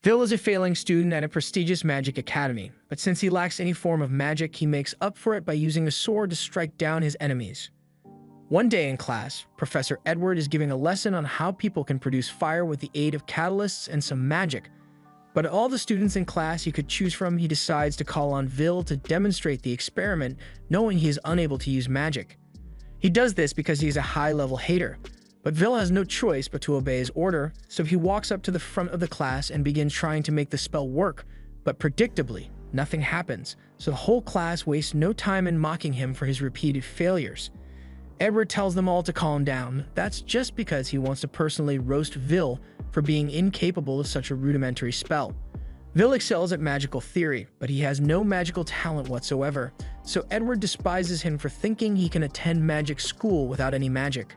Vil is a failing student at a prestigious magic academy, but since he lacks any form of magic, he makes up for it by using a sword to strike down his enemies. One day in class, Professor Edward is giving a lesson on how people can produce fire with the aid of catalysts and some magic. But of all the students in class he could choose from, he decides to call on Vil to demonstrate the experiment, knowing he is unable to use magic. He does this because he is a high-level hater, but Vil has no choice but to obey his order, so he walks up to the front of the class and begins trying to make the spell work, but predictably, nothing happens, so the whole class wastes no time in mocking him for his repeated failures. Edward tells them all to calm down. That's just because he wants to personally roast Vil for being incapable of such a rudimentary spell. Vil excels at magical theory, but he has no magical talent whatsoever, so Edward despises him for thinking he can attend magic school without any magic.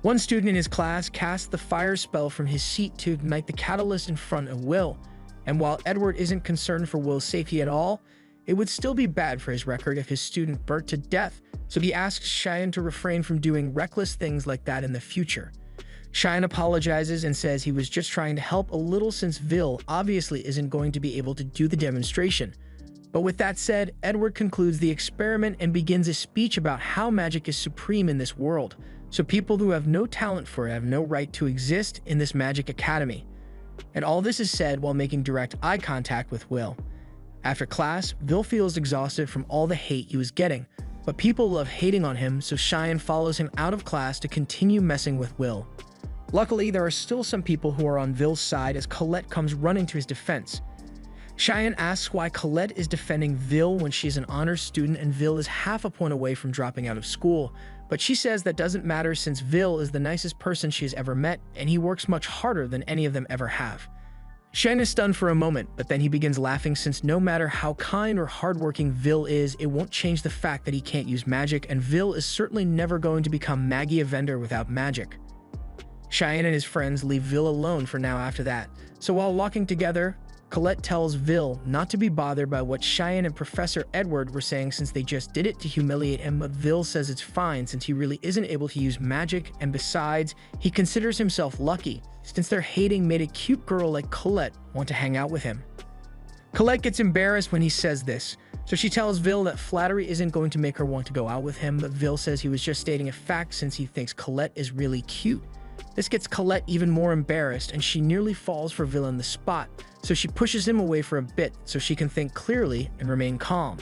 One student in his class casts the fire spell from his seat to ignite the catalyst in front of Will, and while Edward isn't concerned for Will's safety at all, it would still be bad for his record if his student burnt to death, so he asks Cheyenne to refrain from doing reckless things like that in the future. Cheyenne apologizes and says he was just trying to help a little since Vil obviously isn't going to be able to do the demonstration. But with that said, Edward concludes the experiment and begins a speech about how magic is supreme in this world, so people who have no talent for it have no right to exist in this magic academy. And all this is said while making direct eye contact with Will. After class, Vil feels exhausted from all the hate he was getting, but people love hating on him, so Cheyenne follows him out of class to continue messing with Will. Luckily, there are still some people who are on Vil's side as Colette comes running to his defense. Cheyenne asks why Colette is defending Vil when she's an honors student and Vil is half a point away from dropping out of school, but she says that doesn't matter since Vil is the nicest person she has ever met and he works much harder than any of them ever have. Cheyenne is stunned for a moment, but then he begins laughing since no matter how kind or hardworking Vil is, it won't change the fact that he can't use magic, and Vil is certainly never going to become Magicless without magic. Cheyenne and his friends leave Vil alone for now after that, so while walking together, Colette tells Vil not to be bothered by what Cheyenne and Professor Edward were saying since they just did it to humiliate him, but Vil says it's fine since he really isn't able to use magic, and besides, he considers himself lucky since their hating made a cute girl like Colette want to hang out with him. Colette gets embarrassed when he says this, so she tells Vil that flattery isn't going to make her want to go out with him, but Vil says he was just stating a fact since he thinks Colette is really cute. This gets Colette even more embarrassed, and she nearly falls for Vil on the spot, so she pushes him away for a bit so she can think clearly and remain calm.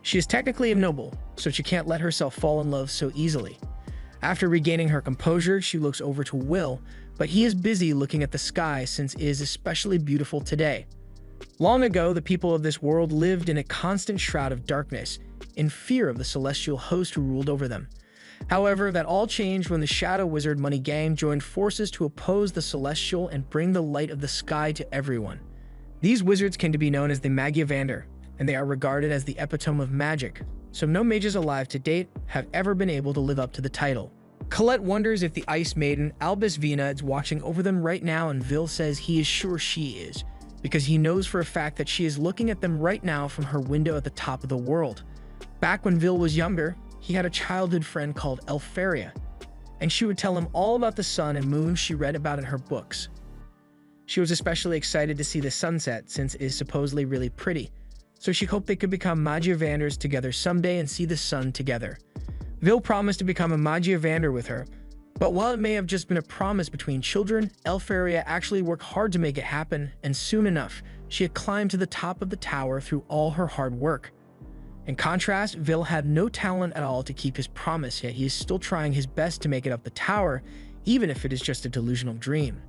She is technically a noble, so she can't let herself fall in love so easily. After regaining her composure, she looks over to Will, but he is busy looking at the sky since it is especially beautiful today. Long ago, the people of this world lived in a constant shroud of darkness, in fear of the celestial host who ruled over them. However, that all changed when the Shadow Wizard Money Gang joined forces to oppose the Celestial and bring the light of the sky to everyone. These wizards came to be known as the Magicless, and they are regarded as the epitome of magic, so no mages alive to date have ever been able to live up to the title. Colette wonders if the Ice Maiden, Albusvina, is watching over them right now, and Vil says he is sure she is, because he knows for a fact that she is looking at them right now from her window at the top of the world. Back when Vil was younger, he had a childhood friend called Elfaria, and she would tell him all about the sun and moon she read about in her books. She was especially excited to see the sunset since it is supposedly really pretty, so she hoped they could become Magicvanders together someday and see the sun together. Vil promised to become a Magicvander with her, but while it may have just been a promise between children, Elfaria actually worked hard to make it happen, and soon enough, she had climbed to the top of the tower through all her hard work. In contrast, Vil had no talent at all to keep his promise, yet he is still trying his best to make it up the tower, even if it is just a delusional dream.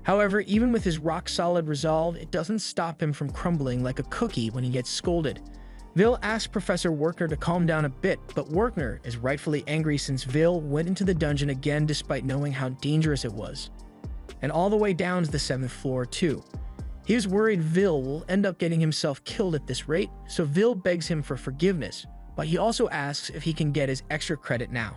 However, even with his rock-solid resolve, it doesn't stop him from crumbling like a cookie when he gets scolded. Vil asks Professor Werner to calm down a bit, but Werner is rightfully angry since Vil went into the dungeon again despite knowing how dangerous it was. And all the way down to the 7th floor, too. He is worried Vil will end up getting himself killed at this rate, so Vil begs him for forgiveness, but he also asks if he can get his extra credit now.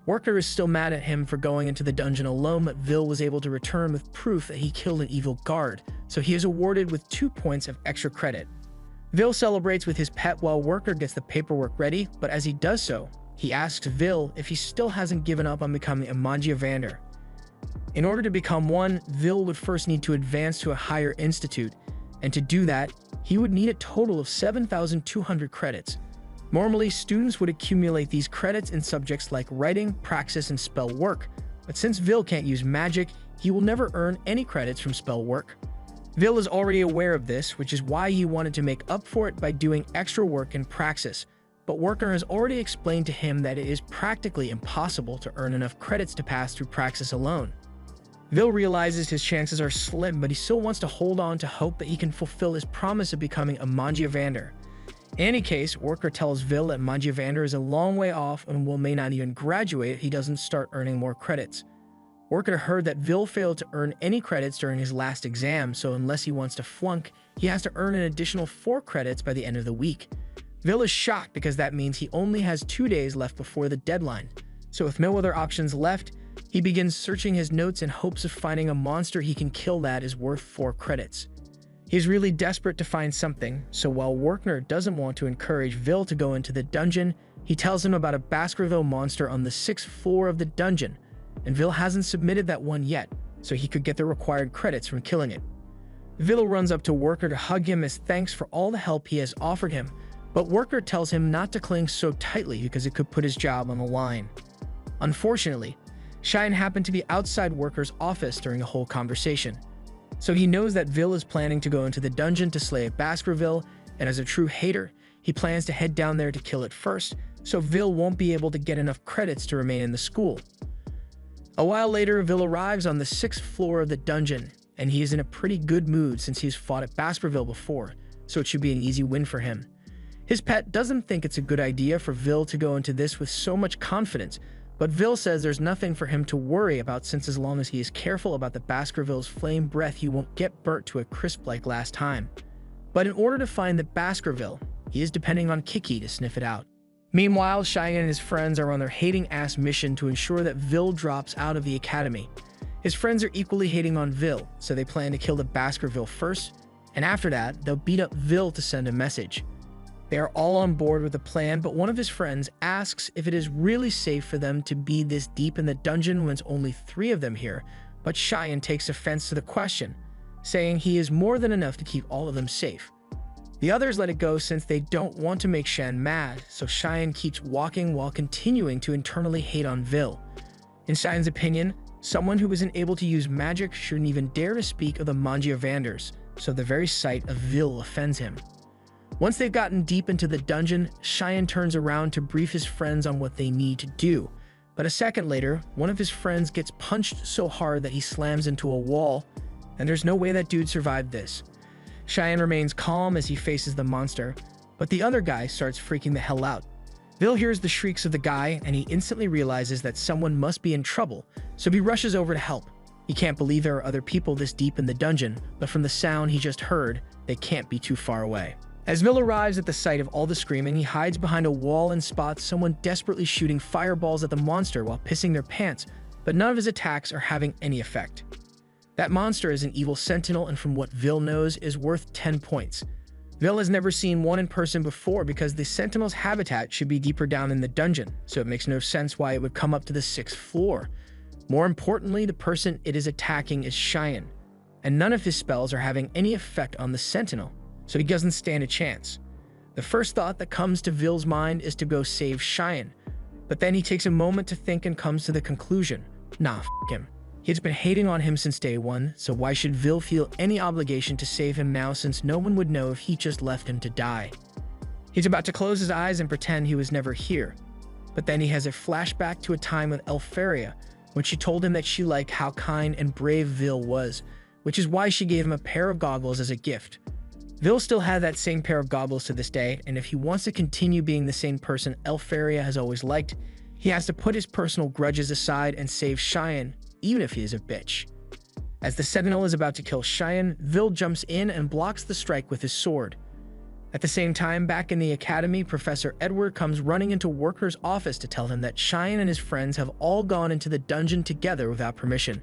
Werner is still mad at him for going into the dungeon alone, but Vil was able to return with proof that he killed an evil guard, so he is awarded with 2 points of extra credit. Vil celebrates with his pet while Werner gets the paperwork ready, but as he does so, he asks Vil if he still hasn't given up on becoming a Magicvander. In order to become one, Vil would first need to advance to a higher institute, and to do that, he would need a total of 7,200 credits. Normally, students would accumulate these credits in subjects like writing, praxis, and spell work, but since Vil can't use magic, he will never earn any credits from spell work. Vil is already aware of this, which is why he wanted to make up for it by doing extra work in praxis, but Worker has already explained to him that it is practically impossible to earn enough credits to pass through praxis alone. Vil realizes his chances are slim, but he still wants to hold on to hope that he can fulfill his promise of becoming a Magiavander. In any case, Worker tells Vil that Magiavander is a long way off and may not even graduate if he doesn't start earning more credits. Worker heard that Vil failed to earn any credits during his last exam, so unless he wants to flunk, he has to earn an additional 4 credits by the end of the week. Vil is shocked because that means he only has 2 days left before the deadline. So with no other options left, he begins searching his notes in hopes of finding a monster he can kill that is worth 4 credits. He is really desperate to find something, so while Workner doesn't want to encourage Vil to go into the dungeon, he tells him about a Baskerville monster on the 6th floor of the dungeon, and Vil hasn't submitted that one yet, so he could get the required credits from killing it. Vil runs up to Worker to hug him as thanks for all the help he has offered him, but Worker tells him not to cling so tightly because it could put his job on the line. Unfortunately, Cheyenne happened to be outside Worker's office during the whole conversation, so he knows that Vil is planning to go into the dungeon to slay a Baskerville, and as a true hater, he plans to head down there to kill it first, so Vil won't be able to get enough credits to remain in the school. A while later, Vil arrives on the 6th floor of the dungeon, and he is in a pretty good mood since he's fought at Baskerville before, so it should be an easy win for him. His pet doesn't think it's a good idea for Vil to go into this with so much confidence, but Vil says there's nothing for him to worry about since as long as he is careful about the Baskerville's flame breath, he won't get burnt to a crisp like last time. But in order to find the Baskerville, he is depending on Kiki to sniff it out. Meanwhile, Cheyenne and his friends are on their hating-ass mission to ensure that Vil drops out of the academy. His friends are equally hating on Vil, so they plan to kill the Baskerville first, and after that, they'll beat up Vil to send a message. They are all on board with the plan, but one of his friends asks if it is really safe for them to be this deep in the dungeon when it's only 3 of them here, but Cheyenne takes offense to the question, saying he is more than enough to keep all of them safe. The others let it go since they don't want to make Shan mad, so Cheyenne keeps walking while continuing to internally hate on Vil. In Cheyenne's opinion, someone who isn't able to use magic shouldn't even dare to speak of the Magiavanders, so the very sight of Vil offends him. Once they've gotten deep into the dungeon, Cheyenne turns around to brief his friends on what they need to do. But a second later, one of his friends gets punched so hard that he slams into a wall, and there's no way that dude survived this. Cheyenne remains calm as he faces the monster, but the other guy starts freaking the hell out. Vil hears the shrieks of the guy, and he instantly realizes that someone must be in trouble, so he rushes over to help. He can't believe there are other people this deep in the dungeon, but from the sound he just heard, they can't be too far away. As Vil arrives at the sight of all the screaming, he hides behind a wall and spots someone desperately shooting fireballs at the monster while pissing their pants, but none of his attacks are having any effect. That monster is an evil sentinel, and from what Vil knows, is worth 10 points. Vil has never seen one in person before because the sentinel's habitat should be deeper down in the dungeon, so it makes no sense why it would come up to the 6th floor. More importantly, the person it is attacking is Cheyenne, and none of his spells are having any effect on the sentinel, so he doesn't stand a chance. The first thought that comes to Vil's mind is to go save Cheyenne, but then he takes a moment to think and comes to the conclusion, nah, f*** him. He's been hating on him since day one, so why should Vil feel any obligation to save him now since no one would know if he just left him to die? He's about to close his eyes and pretend he was never here, but then he has a flashback to a time with Elfaria when she told him that she liked how kind and brave Vil was, which is why she gave him a pair of goggles as a gift. Vil still had that same pair of goggles to this day, and if he wants to continue being the same person Elfaria has always liked, he has to put his personal grudges aside and save Cheyenne, even if he is a bitch. As the Sentinel is about to kill Cheyenne, Vil jumps in and blocks the strike with his sword. At the same time, back in the academy, Professor Edward comes running into Worker's office to tell him that Cheyenne and his friends have all gone into the dungeon together without permission.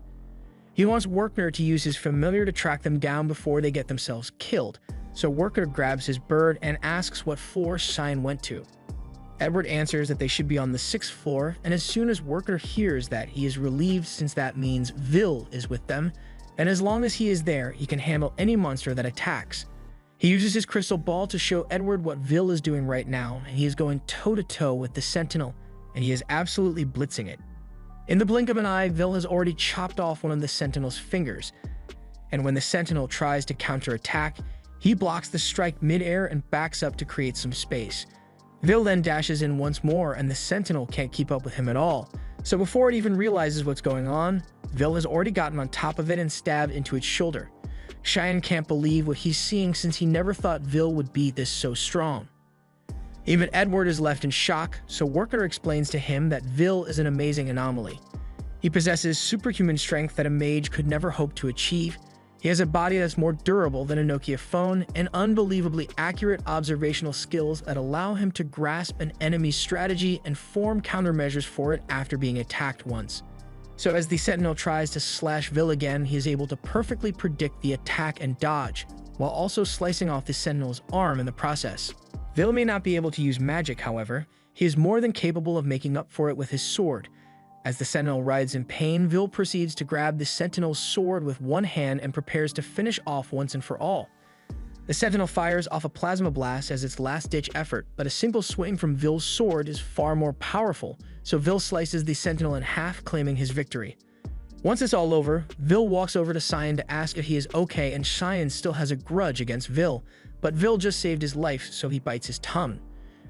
He wants Worker to use his familiar to track them down before they get themselves killed, so Worker grabs his bird and asks what floor Cheyenne went to. Edward answers that they should be on the 6th floor, and as soon as Worker hears that, he is relieved since that means Vil is with them, and as long as he is there, he can handle any monster that attacks. He uses his crystal ball to show Edward what Vil is doing right now, and he is going toe-to-toe with the Sentinel, and he is absolutely blitzing it. In the blink of an eye, Vil has already chopped off one of the Sentinel's fingers, and when the Sentinel tries to counterattack, he blocks the strike mid-air and backs up to create some space. Vil then dashes in once more, and the Sentinel can't keep up with him at all. So before it even realizes what's going on, Vil has already gotten on top of it and stabbed into its shoulder. Cheyenne can't believe what he's seeing since he never thought Vil would be this so strong. Even Edward is left in shock, so Worker explains to him that Vil is an amazing anomaly. He possesses superhuman strength that a mage could never hope to achieve. He has a body that's more durable than a Nokia phone, and unbelievably accurate observational skills that allow him to grasp an enemy's strategy and form countermeasures for it after being attacked once. So as the Sentinel tries to slash Vil again, he is able to perfectly predict the attack and dodge, while also slicing off the Sentinel's arm in the process. Vil may not be able to use magic, however. He is more than capable of making up for it with his sword. As the Sentinel writhes in pain, Vil proceeds to grab the Sentinel's sword with one hand and prepares to finish off once and for all. The Sentinel fires off a plasma blast as its last-ditch effort, but a single swing from Vil's sword is far more powerful, so Vil slices the Sentinel in half, claiming his victory. Once it's all over, Vil walks over to Cheyenne to ask if he is okay, and Cheyenne still has a grudge against Vil, but Vil just saved his life, so he bites his tongue.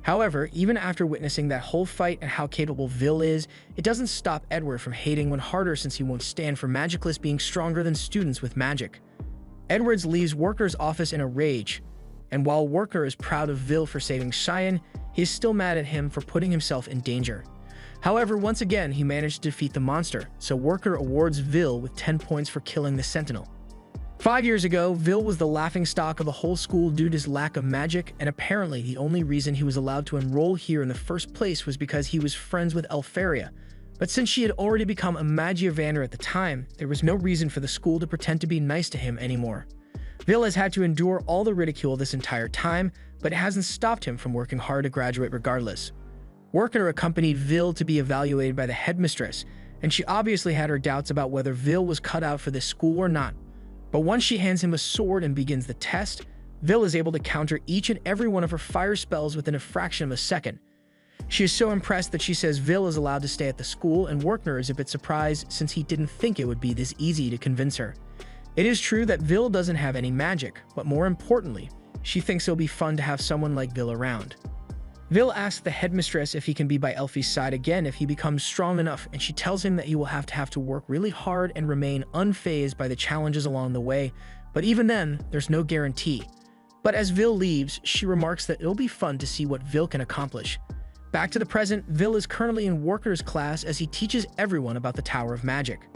However, even after witnessing that whole fight and how capable Vil is, it doesn't stop Edward from hating one harder since he won't stand for Magicless being stronger than students with magic. Edwards leaves Worker's office in a rage, and while Worker is proud of Vil for saving Cheyenne, he is still mad at him for putting himself in danger. However, once again, he managed to defeat the monster, so Worker awards Vil with 10 points for killing the Sentinel. 5 years ago, Vil was the laughingstock of the whole school due to his lack of magic, and apparently the only reason he was allowed to enroll here in the first place was because he was friends with Elfaria. But since she had already become a Magiavander at the time, there was no reason for the school to pretend to be nice to him anymore. Vil has had to endure all the ridicule this entire time, but it hasn't stopped him from working hard to graduate regardless. Worker accompanied Vil to be evaluated by the headmistress, and she obviously had her doubts about whether Vil was cut out for this school or not. But once she hands him a sword and begins the test, Vil is able to counter each and every one of her fire spells within a fraction of a second. She is so impressed that she says Vil is allowed to stay at the school, and Workner is a bit surprised since he didn't think it would be this easy to convince her. It is true that Vil doesn't have any magic, but more importantly, she thinks it'll be fun to have someone like Vil around. Vil asks the headmistress if he can be by Elfie's side again if he becomes strong enough, and she tells him that he will have to work really hard and remain unfazed by the challenges along the way, but even then, there's no guarantee. But as Vil leaves, she remarks that it'll be fun to see what Vil can accomplish. Back to the present, Vil is currently in Worker's class as he teaches everyone about the Tower of Magic.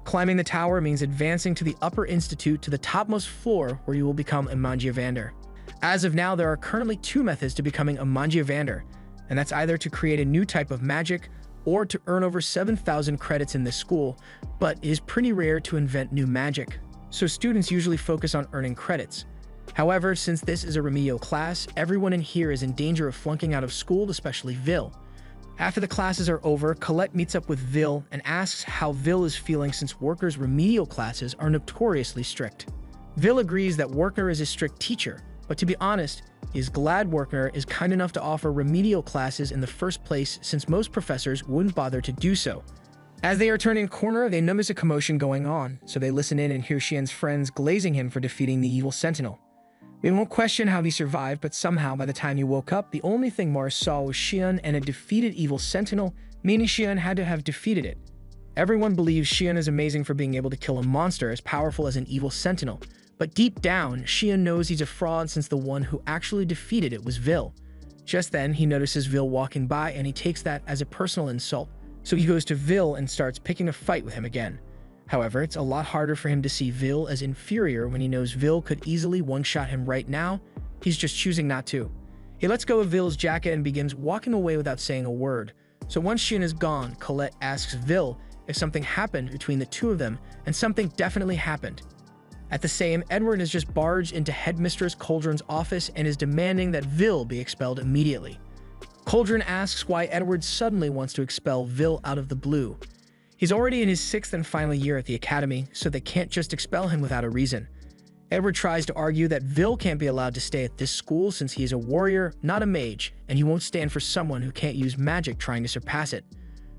Climbing the tower means advancing to the upper institute to the topmost floor where you will become a Magiavander. As of now, there are currently 2 methods to becoming a Magiavander, and that's either to create a new type of magic or to earn over 7,000 credits in this school, but it is pretty rare to invent new magic, so students usually focus on earning credits. However, since this is a remedial class, everyone in here is in danger of flunking out of school, especially Vil. After the classes are over, Colette meets up with Vil and asks how Vil is feeling since Worker's remedial classes are notoriously strict. Vil agrees that Worker is a strict teacher, but to be honest, he is glad Worker is kind enough to offer remedial classes in the first place since most professors wouldn't bother to do so. As they are turning a corner, they notice a commotion going on, so they listen in and hear Xian's friends glazing him for defeating the evil Sentinel. They won't question how he survived, but somehow by the time he woke up, the only thing Mars saw was Xian and a defeated evil Sentinel, meaning Xian had to have defeated it. Everyone believes Xian is amazing for being able to kill a monster as powerful as an evil Sentinel, but deep down, Xian knows he's a fraud since the one who actually defeated it was Vil. Just then, he notices Vil walking by and he takes that as a personal insult, so he goes to Vil and starts picking a fight with him again. However, it's a lot harder for him to see Vil as inferior when he knows Vil could easily one-shot him right now. He's just choosing not to. He lets go of Vil's jacket and begins walking away without saying a word. So once Xian is gone, Colette asks Vil if something happened between the two of them, and something definitely happened. At the same, Edward has just barged into Headmistress Cauldron's office and is demanding that Vil be expelled immediately. Cauldron asks why Edward suddenly wants to expel Vil out of the blue. He's already in his 6th and final year at the academy, so they can't just expel him without a reason. Edward tries to argue that Vil can't be allowed to stay at this school since he is a warrior, not a mage, and he won't stand for someone who can't use magic trying to surpass it.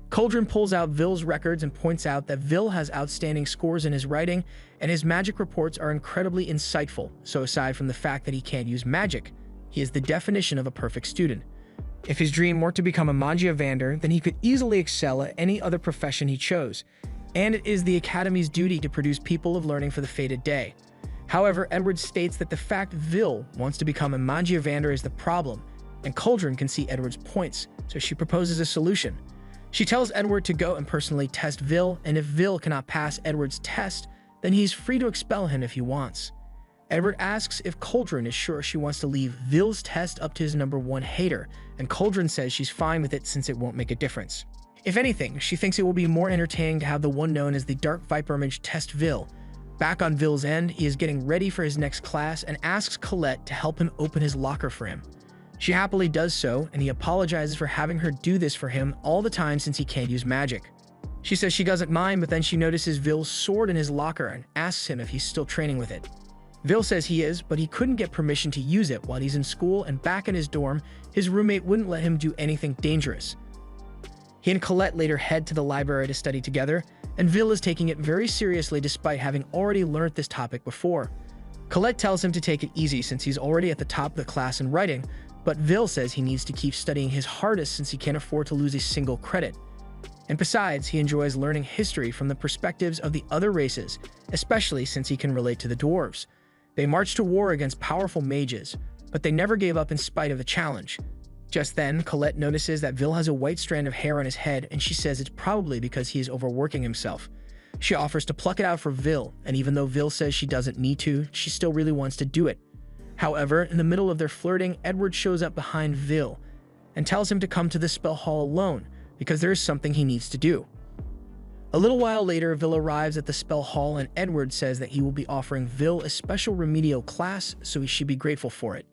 Cauldron pulls out Vil's records and points out that Vil has outstanding scores in his writing, and his magic reports are incredibly insightful, so aside from the fact that he can't use magic, he is the definition of a perfect student. If his dream were to become a Magicvander, then he could easily excel at any other profession he chose, and it is the Academy's duty to produce people of learning for the fated day. However, Edward states that the fact Vil wants to become a Magicvander is the problem, and Cauldron can see Edward's points, so she proposes a solution. She tells Edward to go and personally test Vil, and if Vil cannot pass Edward's test, then he's free to expel him if he wants. Edward asks if Cauldron is sure she wants to leave Vil's test up to his #1 hater, and Cauldron says she's fine with it since it won't make a difference. If anything, she thinks it will be more entertaining to have the one known as the Dark Viper Mage test Vil. Back on Vil's end, he is getting ready for his next class and asks Colette to help him open his locker for him. She happily does so, and he apologizes for having her do this for him all the time since he can't use magic. She says she doesn't mind, but then she notices Vil's sword in his locker and asks him if he's still training with it. Vil says he is, but he couldn't get permission to use it while he's in school, and back in his dorm, his roommate wouldn't let him do anything dangerous. He and Colette later head to the library to study together, and Vil is taking it very seriously despite having already learned this topic before. Colette tells him to take it easy since he's already at the top of the class in writing, but Vil says he needs to keep studying his hardest since he can't afford to lose a single credit. And besides, he enjoys learning history from the perspectives of the other races, especially since he can relate to the dwarves. They marched to war against powerful mages, but they never gave up in spite of the challenge. Just then, Colette notices that Vil has a white strand of hair on his head, and she says it's probably because he is overworking himself. She offers to pluck it out for Vil, and even though Vil says she doesn't need to, she still really wants to do it. However, in the middle of their flirting, Edward shows up behind Vil and tells him to come to the spell hall alone because there is something he needs to do. A little while later, Vil arrives at the spell hall, and Edward says that he will be offering Vil a special remedial class, so he should be grateful for it.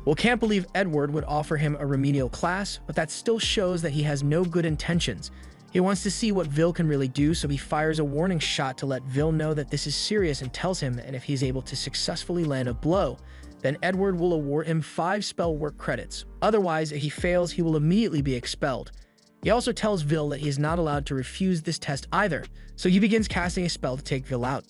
Will can't believe Edward would offer him a remedial class, but that still shows that he has no good intentions. He wants to see what Vil can really do, so he fires a warning shot to let Vil know that this is serious and tells him that if he's able to successfully land a blow, then Edward will award him 5 spell work credits. Otherwise, if he fails, he will immediately be expelled. He also tells Vil that he is not allowed to refuse this test either, so he begins casting a spell to take Vil out.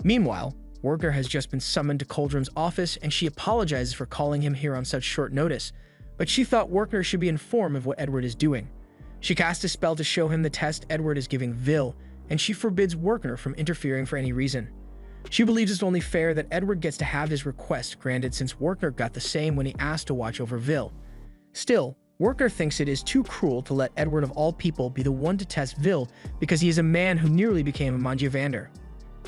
Meanwhile, Worker has just been summoned to Cauldron's office, and she apologizes for calling him here on such short notice, but she thought Worker should be informed of what Edward is doing. She casts a spell to show him the test Edward is giving Vil, and she forbids Worker from interfering for any reason. She believes it's only fair that Edward gets to have his request granted since Worker got the same when he asked to watch over Vil. Still, Worker thinks it is too cruel to let Edward of all people be the one to test Vil because he is a man who nearly became a Magicvander.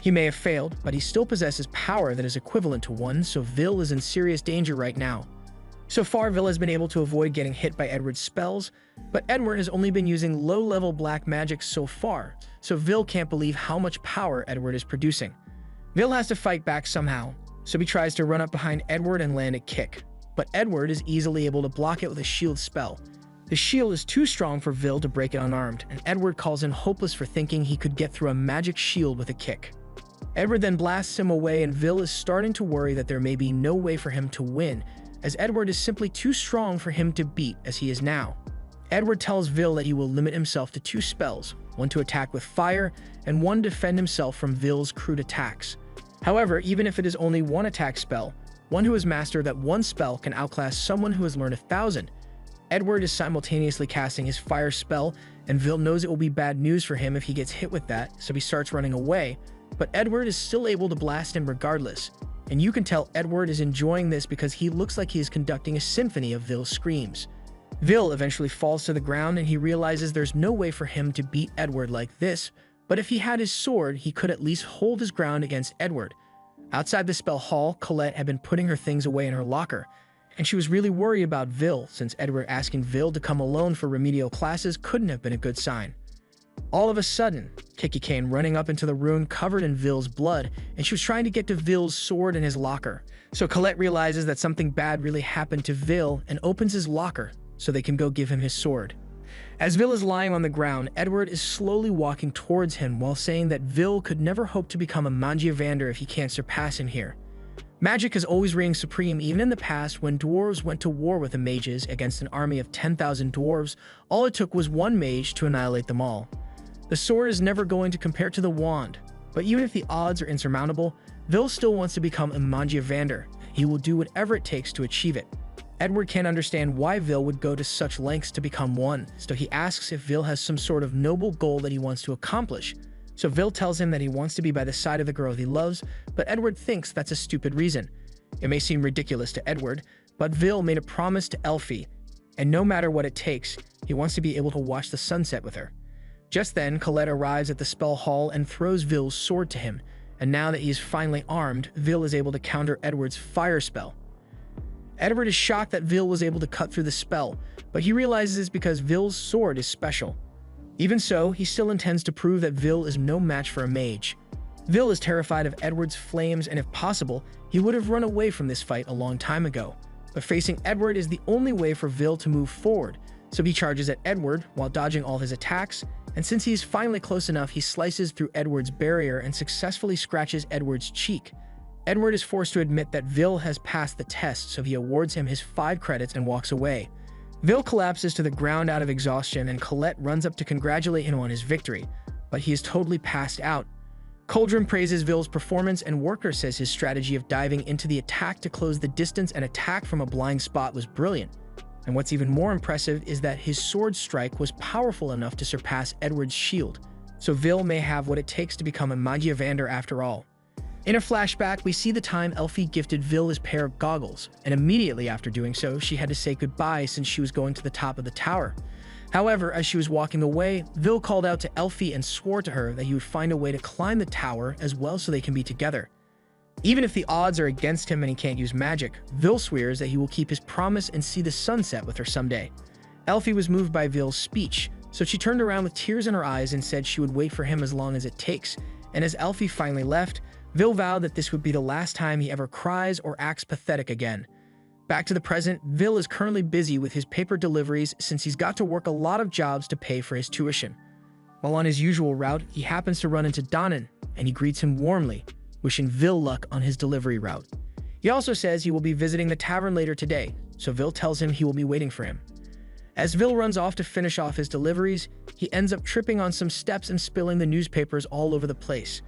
He may have failed, but he still possesses power that is equivalent to one, so Vil is in serious danger right now. So far, Vil has been able to avoid getting hit by Edward's spells, but Edward has only been using low-level black magic so far, so Vil can't believe how much power Edward is producing. Vil has to fight back somehow, so he tries to run up behind Edward and land a kick, but Edward is easily able to block it with a shield spell. The shield is too strong for Vil to break it unarmed, and Edward calls him hopeless for thinking he could get through a magic shield with a kick. Edward then blasts him away, and Vil is starting to worry that there may be no way for him to win, as Edward is simply too strong for him to beat as he is now. Edward tells Vil that he will limit himself to 2 spells, one to attack with fire, and one to defend himself from Vil's crude attacks. However, even if it is only one attack spell, one who has mastered that one spell can outclass someone who has learned 1,000. Edward is simultaneously casting his fire spell, and Vil knows it will be bad news for him if he gets hit with that, so he starts running away, but Edward is still able to blast him regardless, and you can tell Edward is enjoying this because he looks like he is conducting a symphony of Vil's screams. Vil eventually falls to the ground, and he realizes there's no way for him to beat Edward like this, but if he had his sword, he could at least hold his ground against Edward. Outside the spell hall, Colette had been putting her things away in her locker, and she was really worried about Vil since Edward asking Vil to come alone for remedial classes couldn't have been a good sign. All of a sudden, Kiki came running up into the room covered in Vil's blood, and she was trying to get to Vil's sword in his locker. So Colette realizes that something bad really happened to Vil and opens his locker, so they can go give him his sword. As Vil is lying on the ground, Edward is slowly walking towards him while saying that Vil could never hope to become a Magiavander if he can't surpass him here. Magic has always reigned supreme even in the past when dwarves went to war with the mages against an army of 10,000 dwarves. All it took was one mage to annihilate them all. The sword is never going to compare to the wand, but even if the odds are insurmountable, Vil still wants to become a Magiavander. He will do whatever it takes to achieve it. Edward can't understand why Vil would go to such lengths to become one, so he asks if Vil has some sort of noble goal that he wants to accomplish. So Vil tells him that he wants to be by the side of the girl he loves, but Edward thinks that's a stupid reason. It may seem ridiculous to Edward, but Vil made a promise to Elfie, and no matter what it takes, he wants to be able to watch the sunset with her. Just then, Colette arrives at the spell hall and throws Vil's sword to him, and now that he is finally armed, Vil is able to counter Edward's fire spell. Edward is shocked that Vil was able to cut through the spell, but he realizes it's because Vil's sword is special. Even so, he still intends to prove that Vil is no match for a mage. Vil is terrified of Edward's flames, and if possible, he would have run away from this fight a long time ago. But facing Edward is the only way for Vil to move forward, so he charges at Edward while dodging all his attacks, and since he is finally close enough, he slices through Edward's barrier and successfully scratches Edward's cheek. Edward is forced to admit that Vil has passed the test, so he awards him his 5 credits and walks away. Vil collapses to the ground out of exhaustion, and Colette runs up to congratulate him on his victory, but he is totally passed out. Cauldron praises Vil's performance, and Worker says his strategy of diving into the attack to close the distance and attack from a blind spot was brilliant. And what's even more impressive is that his sword strike was powerful enough to surpass Edward's shield, so Vil may have what it takes to become a Magiavander after all. In a flashback, we see the time Elfie gifted Vil his pair of goggles, and immediately after doing so, she had to say goodbye since she was going to the top of the tower. However, as she was walking away, Vil called out to Elfie and swore to her that he would find a way to climb the tower as well so they can be together. Even if the odds are against him and he can't use magic, Vil swears that he will keep his promise and see the sunset with her someday. Elfie was moved by Vil's speech, so she turned around with tears in her eyes and said she would wait for him as long as it takes, and as Elfie finally left, Vil vowed that this would be the last time he ever cries or acts pathetic again. Back to the present, Vil is currently busy with his paper deliveries since he's got to work a lot of jobs to pay for his tuition. While on his usual route, he happens to run into Donan, and he greets him warmly, wishing Vil luck on his delivery route. He also says he will be visiting the tavern later today, so Vil tells him he will be waiting for him. As Vil runs off to finish off his deliveries, he ends up tripping on some steps and spilling the newspapers all over the place.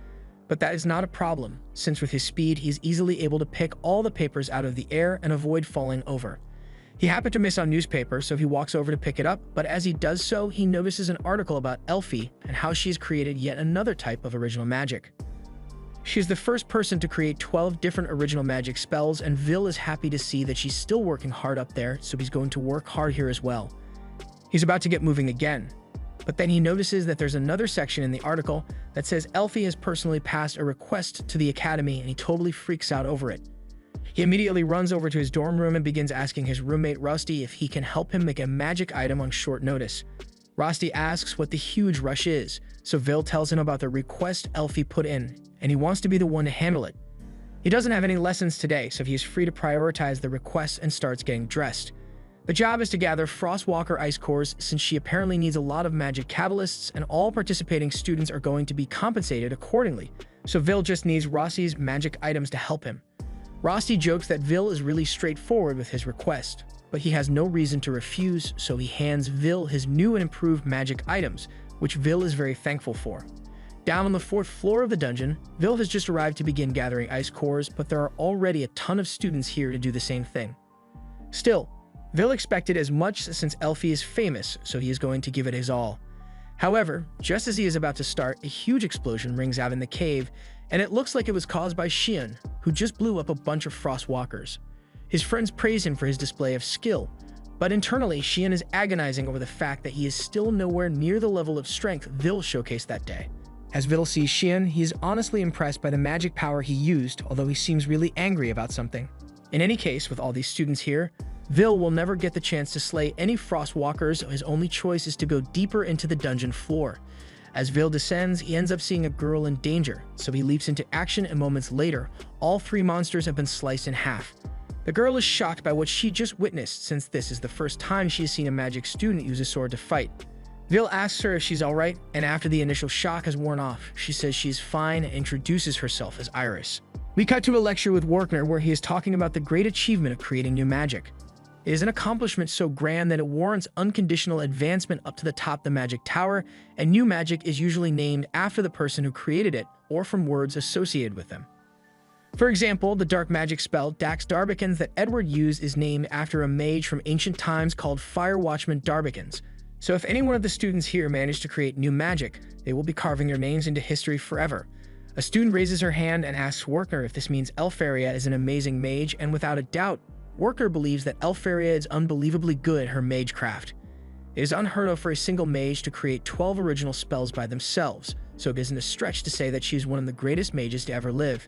But that is not a problem, since with his speed, he's easily able to pick all the papers out of the air and avoid falling over. He happened to miss on newspaper, so he walks over to pick it up, but as he does so, he notices an article about Elfie and how she's created yet another type of original magic. She's the first person to create 12 different original magic spells, and Vil is happy to see that she's still working hard up there, so he's going to work hard here as well. He's about to get moving again, but then he notices that there's another section in the article that says Elfie has personally passed a request to the academy, and he totally freaks out over it. He immediately runs over to his dorm room and begins asking his roommate Rusty if he can help him make a magic item on short notice. Rusty asks what the huge rush is, so Vil tells him about the request Elfie put in, and he wants to be the one to handle it. He doesn't have any lessons today, so he's free to prioritize the request and starts getting dressed. The job is to gather Frostwalker ice cores since she apparently needs a lot of magic catalysts, and all participating students are going to be compensated accordingly, so Vil just needs Rossi's magic items to help him. Rossi jokes that Vil is really straightforward with his request, but he has no reason to refuse, so he hands Vil his new and improved magic items, which Vil is very thankful for. Down on the 4th floor of the dungeon, Vil has just arrived to begin gathering ice cores, but there are already a ton of students here to do the same thing. Still, Vil expected as much since Elfie is famous, so he is going to give it his all. However, just as he is about to start, a huge explosion rings out in the cave, and it looks like it was caused by Xian, who just blew up a bunch of Frostwalkers. His friends praise him for his display of skill, but internally Xian is agonizing over the fact that he is still nowhere near the level of strength Vil showcased that day. As Vil sees Xian, he is honestly impressed by the magic power he used, although he seems really angry about something. In any case, with all these students here, Vil will never get the chance to slay any Frostwalkers, so his only choice is to go deeper into the dungeon floor. As Vil descends, he ends up seeing a girl in danger, so he leaps into action, and moments later, all 3 monsters have been sliced in half. The girl is shocked by what she just witnessed, since this is the first time she has seen a magic student use a sword to fight. Vil asks her if she's alright, and after the initial shock has worn off, she says she's fine and introduces herself as Iris. We cut to a lecture with Werkner where he is talking about the great achievement of creating new magic. It is an accomplishment so grand that it warrants unconditional advancement up to the top of the magic tower, and new magic is usually named after the person who created it or from words associated with them. For example, the dark magic spell Dax Darbicans that Edward used is named after a mage from ancient times called Fire Watchman Darbicans. So if any one of the students here manage to create new magic, they will be carving their names into history forever. A student raises her hand and asks Werkner if this means Elfaria is an amazing mage, and without a doubt, Werkner believes that Elfaria is unbelievably good at her magecraft. It is unheard of for a single mage to create 12 original spells by themselves, so it isn't a stretch to say that she is one of the greatest mages to ever live.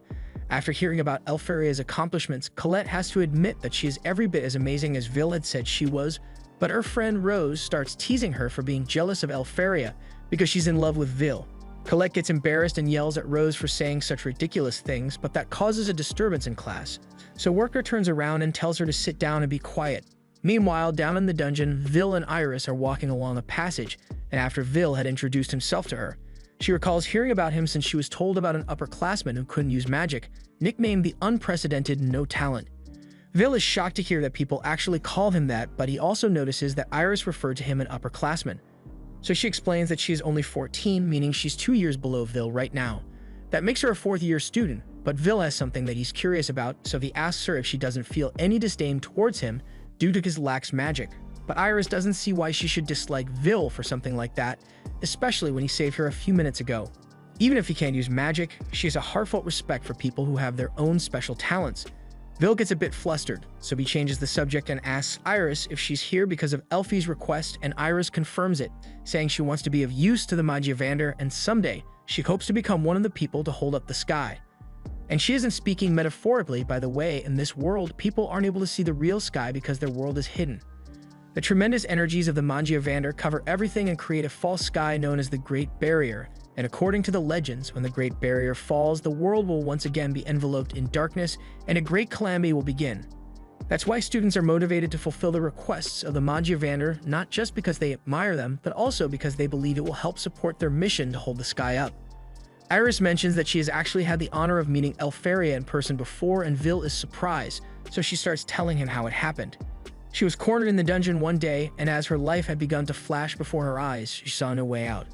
After hearing about Elfaria's accomplishments, Colette has to admit that she is every bit as amazing as Vil had said she was, but her friend Rose starts teasing her for being jealous of Elfaria because she's in love with Vil. Colette gets embarrassed and yells at Rose for saying such ridiculous things, but that causes a disturbance in class. So Werkner turns around and tells her to sit down and be quiet. Meanwhile, down in the dungeon, Vil and Iris are walking along a passage, and after Vil had introduced himself to her, she recalls hearing about him since she was told about an upperclassman who couldn't use magic, nicknamed the Unprecedented No Talent. Vil is shocked to hear that people actually call him that, but he also notices that Iris referred to him an upperclassman. So she explains that she is only 14, meaning she's 2 years below Vil right now. That makes her a fourth-year student, but Vil has something that he's curious about, so he asks her if she doesn't feel any disdain towards him due to his lax magic. But Iris doesn't see why she should dislike Vil for something like that, especially when he saved her a few minutes ago. Even if he can't use magic, she has a heartfelt respect for people who have their own special talents. Vil gets a bit flustered, so he changes the subject and asks Iris if she's here because of Elfie's request, and Iris confirms it, saying she wants to be of use to the Magiavander and someday she hopes to become one of the people to hold up the sky. And she isn't speaking metaphorically, by the way. In this world, people aren't able to see the real sky because their world is hidden. The tremendous energies of the Magiavander cover everything and create a false sky known as the Great Barrier, and according to the legends, when the Great Barrier falls, the world will once again be enveloped in darkness and a great calamity will begin. That's why students are motivated to fulfill the requests of the Magiavander, not just because they admire them, but also because they believe it will help support their mission to hold the sky up. Iris mentions that she has actually had the honor of meeting Elfaria in person before, and Vil is surprised, so she starts telling him how it happened. She was cornered in the dungeon one day, and as her life had begun to flash before her eyes, she saw no way out.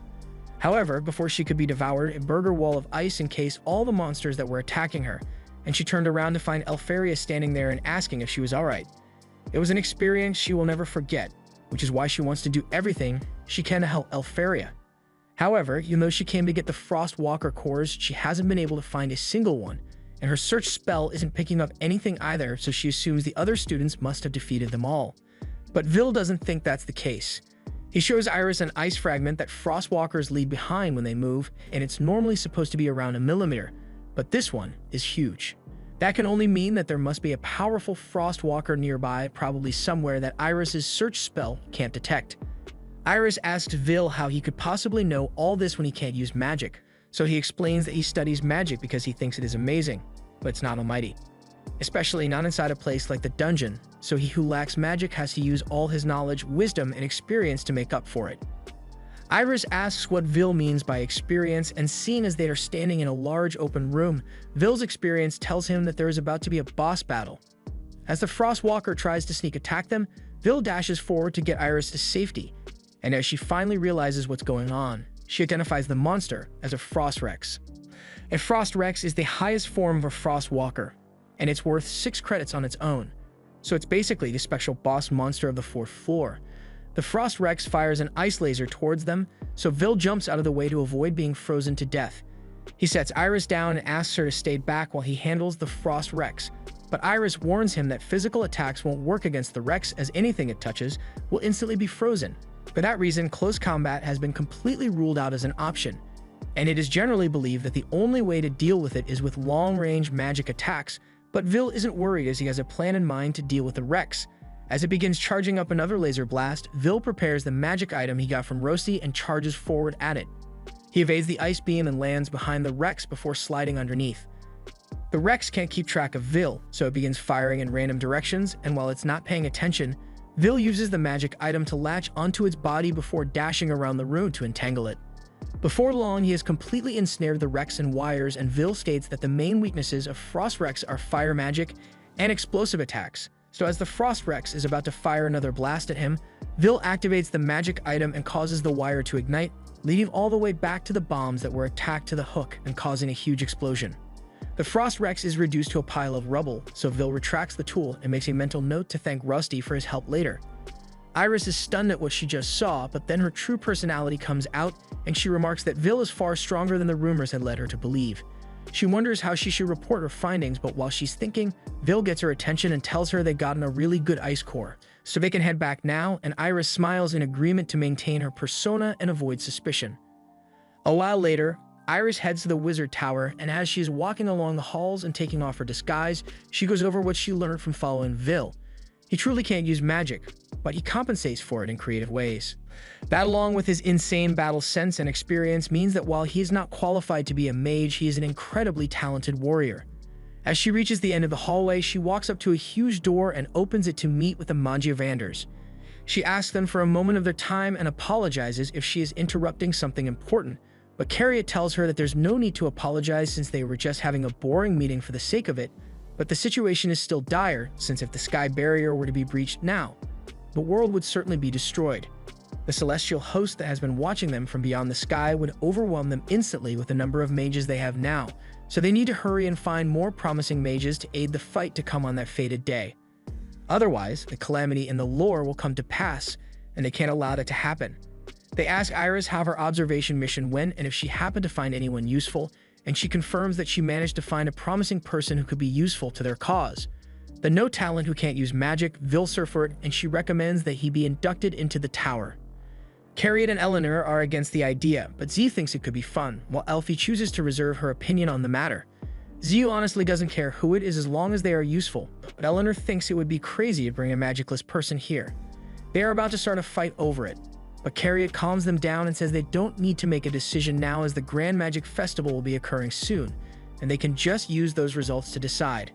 However, before she could be devoured, a burger wall of ice encased all the monsters that were attacking her, and she turned around to find Elfaria standing there and asking if she was alright. It was an experience she will never forget, which is why she wants to do everything she can to help Elfaria. However, even though she came to get the Frostwalker cores, she hasn't been able to find a single one, and her search spell isn't picking up anything either, so she assumes the other students must have defeated them all. But Vil doesn't think that's the case. He shows Iris an ice fragment that Frostwalkers leave behind when they move, and it's normally supposed to be around a millimeter, but this one is huge. That can only mean that there must be a powerful Frostwalker nearby, probably somewhere that Iris's search spell can't detect. Iris asks Vil how he could possibly know all this when he can't use magic, so he explains that he studies magic because he thinks it is amazing, but it's not almighty. Especially not inside a place like the dungeon, so he who lacks magic has to use all his knowledge, wisdom, and experience to make up for it. Iris asks what Vil means by experience, and seeing as they are standing in a large open room, Vil's experience tells him that there is about to be a boss battle. As the Frostwalker tries to sneak attack them, Vil dashes forward to get Iris to safety, and as she finally realizes what's going on, she identifies the monster as a Frost Rex. A Frost Rex is the highest form of a Frostwalker, and it's worth 6 credits on its own, so it's basically the special boss monster of the 4th floor. The Frost Rex fires an ice laser towards them, so Vil jumps out of the way to avoid being frozen to death. He sets Iris down and asks her to stay back while he handles the Frost Rex, but Iris warns him that physical attacks won't work against the Rex, as anything it touches will instantly be frozen. For that reason, close combat has been completely ruled out as an option, and it is generally believed that the only way to deal with it is with long-range magic attacks, but Vil isn't worried as he has a plan in mind to deal with the Rex. As it begins charging up another laser blast, Vil prepares the magic item he got from Rosti and charges forward at it. He evades the ice beam and lands behind the Rex before sliding underneath. The Rex can't keep track of Vil, so it begins firing in random directions, and while it's not paying attention, Vil uses the magic item to latch onto its body before dashing around the room to entangle it. Before long, he has completely ensnared the Rex in wires, and Vil states that the main weaknesses of Frost Rex are fire magic and explosive attacks. So as the Frost Rex is about to fire another blast at him, Vil activates the magic item and causes the wire to ignite, leading all the way back to the bombs that were attacked to the hook and causing a huge explosion. The Frost Rex is reduced to a pile of rubble, so Vil retracts the tool and makes a mental note to thank Rusty for his help later. Iris is stunned at what she just saw, but then her true personality comes out, and she remarks that Vil is far stronger than the rumors had led her to believe. She wonders how she should report her findings, but while she's thinking, Vil gets her attention and tells her they've gotten a really good ice core, so they can head back now, and Iris smiles in agreement to maintain her persona and avoid suspicion. A while later, Iris heads to the Wizard Tower, and as she is walking along the halls and taking off her disguise, she goes over what she learned from following Vil. He truly can't use magic, but he compensates for it in creative ways. That, along with his insane battle sense and experience, means that while he is not qualified to be a mage, he is an incredibly talented warrior. As she reaches the end of the hallway, she walks up to a huge door and opens it to meet with the Magicless. She asks them for a moment of their time and apologizes if she is interrupting something important, but Carriot tells her that there's no need to apologize since they were just having a boring meeting for the sake of it, but the situation is still dire since if the sky barrier were to be breached now, the world would certainly be destroyed. The celestial host that has been watching them from beyond the sky would overwhelm them instantly with the number of mages they have now, so they need to hurry and find more promising mages to aid the fight to come on that fated day. Otherwise, the calamity in the lore will come to pass, and they can't allow that to happen. They ask Iris how her observation mission went and if she happened to find anyone useful, and she confirms that she managed to find a promising person who could be useful to their cause. The no talent who can't use magic, Vil Surfort, and she recommends that he be inducted into the tower. Carriot and Eleanor are against the idea, but Z thinks it could be fun, while Elfie chooses to reserve her opinion on the matter. Z honestly doesn't care who it is as long as they are useful, but Eleanor thinks it would be crazy to bring a magicless person here. They are about to start a fight over it, but Carriot calms them down and says they don't need to make a decision now as the Grand Magic Festival will be occurring soon, and they can just use those results to decide.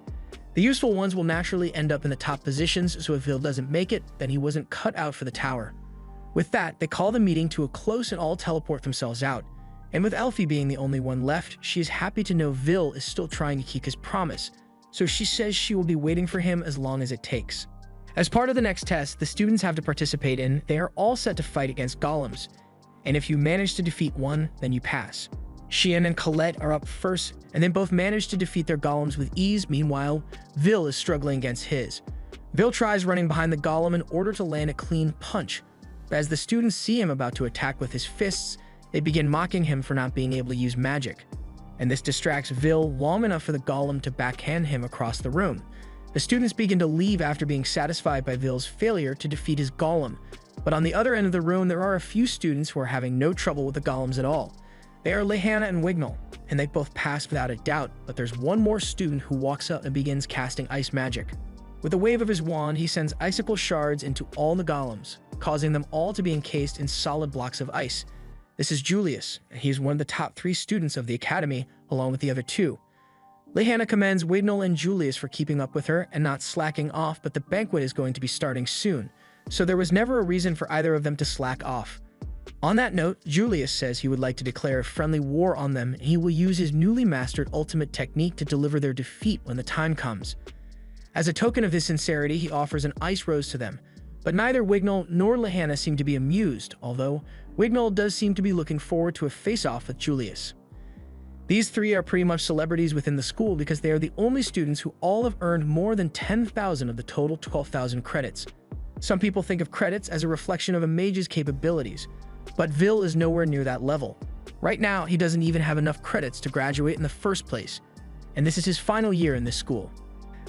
The useful ones will naturally end up in the top positions, so if Vil doesn't make it, then he wasn't cut out for the tower. With that, they call the meeting to a close and all teleport themselves out, and with Elfie being the only one left, she is happy to know Vil is still trying to keep his promise, so she says she will be waiting for him as long as it takes. As part of the next test the students have to participate in, they are all set to fight against golems, and if you manage to defeat one, then you pass. Shion and Colette are up first, and then both manage to defeat their golems with ease. Meanwhile, Vil is struggling against his. Vil tries running behind the golem in order to land a clean punch, but as the students see him about to attack with his fists, they begin mocking him for not being able to use magic, and this distracts Vil long enough for the golem to backhand him across the room. The students begin to leave after being satisfied by Vil's failure to defeat his golem, but on the other end of the room there are a few students who are having no trouble with the golems at all. They are Lehana and Wignall, and they both pass without a doubt, but there's one more student who walks up and begins casting ice magic. With a wave of his wand, he sends icicle shards into all the golems, causing them all to be encased in solid blocks of ice. This is Julius, and he is one of the top 3 students of the academy, along with the other 2. Lehana commends Wignall and Julius for keeping up with her and not slacking off, but the banquet is going to be starting soon, so there was never a reason for either of them to slack off. On that note, Julius says he would like to declare a friendly war on them, and he will use his newly mastered ultimate technique to deliver their defeat when the time comes. As a token of his sincerity, he offers an ice rose to them, but neither Wignall nor Lehana seem to be amused, although Wignall does seem to be looking forward to a face-off with Julius. These 3 are pretty much celebrities within the school because they are the only students who all have earned more than 10,000 of the total 12,000 credits. Some people think of credits as a reflection of a mage's capabilities, but Vil is nowhere near that level. Right now, he doesn't even have enough credits to graduate in the first place, and this is his final year in this school.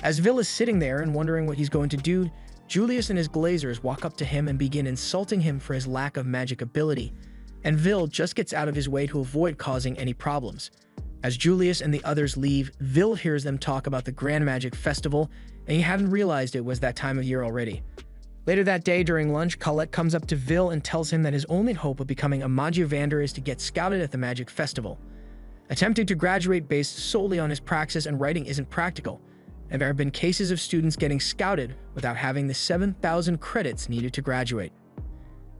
As Vil is sitting there and wondering what he's going to do, Julius and his Glazers walk up to him and begin insulting him for his lack of magic ability, and Vil just gets out of his way to avoid causing any problems. As Julius and the others leave, Vil hears them talk about the Grand Magic Festival, and he hadn't realized it was that time of year already. Later that day during lunch, Colette comes up to Vil and tells him that his only hope of becoming a Magivander is to get scouted at the Magic Festival. Attempting to graduate based solely on his praxis and writing isn't practical, and there have been cases of students getting scouted without having the 7,000 credits needed to graduate.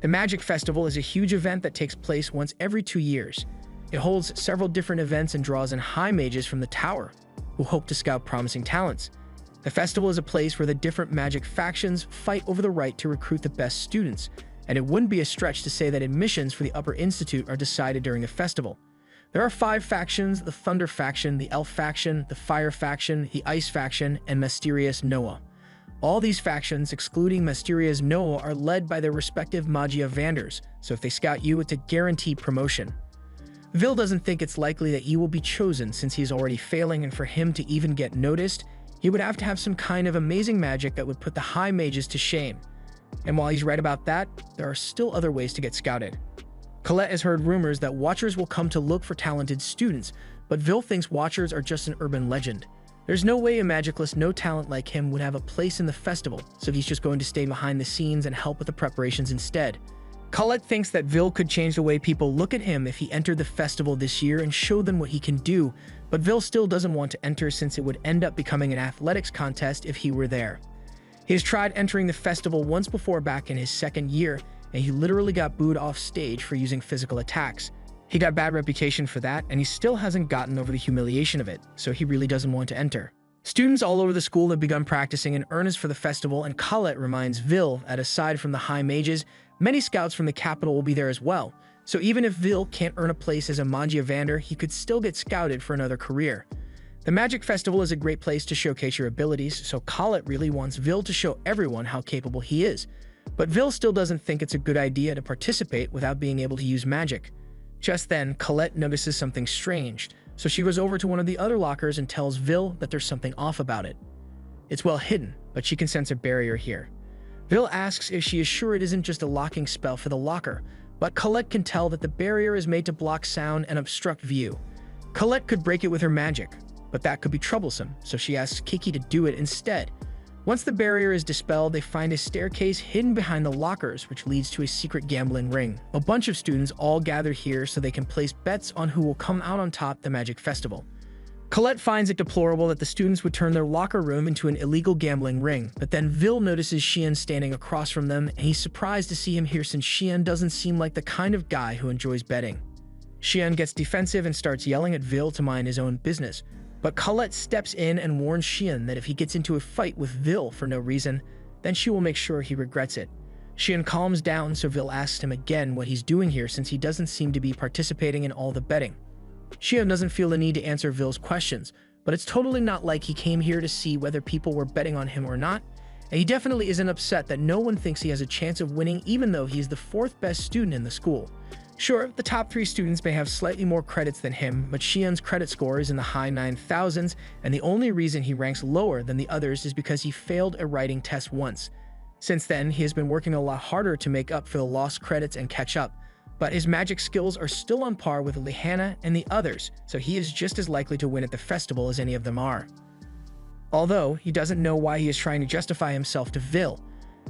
The Magic Festival is a huge event that takes place once every 2 years. It holds several different events and draws in high mages from the tower, who hope to scout promising talents. The festival is a place where the different magic factions fight over the right to recruit the best students, and it wouldn't be a stretch to say that admissions for the Upper Institute are decided during the festival. There are 5 factions: the Thunder faction, the Elf faction, the Fire faction, the Ice faction, and Mysterious Noah. All these factions, excluding Mysterious Noah, are led by their respective Magia Vanders, so if they scout you, it's a guaranteed promotion. Vil doesn't think it's likely that he will be chosen since he's already failing, and for him to even get noticed, he would have to have some kind of amazing magic that would put the high mages to shame. And while he's right about that, there are still other ways to get scouted. Colette has heard rumors that Watchers will come to look for talented students, but Vil thinks Watchers are just an urban legend. There's no way a Magicless no talent like him would have a place in the festival, so he's just going to stay behind the scenes and help with the preparations instead. Colette thinks that Vil could change the way people look at him if he entered the festival this year and show them what he can do, but Vil still doesn't want to enter since it would end up becoming an athletics contest if he were there. He has tried entering the festival once before back in his 2nd year, and he literally got booed off stage for using physical attacks. He got bad reputation for that, and he still hasn't gotten over the humiliation of it, so he really doesn't want to enter. Students all over the school have begun practicing in earnest for the festival, and Colette reminds Vil that aside from the high mages, many scouts from the capital will be there as well, so even if Vil can't earn a place as a Magia Vander, he could still get scouted for another career. The Magic Festival is a great place to showcase your abilities, so Colette really wants Vil to show everyone how capable he is. But Vil still doesn't think it's a good idea to participate without being able to use magic. Just then, Colette notices something strange, so she goes over to one of the other lockers and tells Vil that there's something off about it. It's well hidden, but she can sense a barrier here. Vil asks if she is sure it isn't just a locking spell for the locker, but Colette can tell that the barrier is made to block sound and obstruct view. Colette could break it with her magic, but that could be troublesome, so she asks Kiki to do it instead. Once the barrier is dispelled, they find a staircase hidden behind the lockers, which leads to a secret gambling ring. A bunch of students all gather here so they can place bets on who will come out on top the Magic Festival. Colette finds it deplorable that the students would turn their locker room into an illegal gambling ring, but then Vil notices Xian standing across from them, and he's surprised to see him here since Xian doesn't seem like the kind of guy who enjoys betting. Xian gets defensive and starts yelling at Vil to mind his own business, but Colette steps in and warns Xian that if he gets into a fight with Vil for no reason, then she will make sure he regrets it. Xian calms down, so Vil asks him again what he's doing here since he doesn't seem to be participating in all the betting. Xian doesn't feel the need to answer Vil's questions, but it's totally not like he came here to see whether people were betting on him or not, and he definitely isn't upset that no one thinks he has a chance of winning even though he's the 4th best student in the school. Sure, the top 3 students may have slightly more credits than him, but Xian's credit score is in the high 9,000s, and the only reason he ranks lower than the others is because he failed a writing test once. Since then, he has been working a lot harder to make up for the lost credits and catch up, but his magic skills are still on par with Lihana and the others, so he is just as likely to win at the festival as any of them are. Although, he doesn't know why he is trying to justify himself to Vil.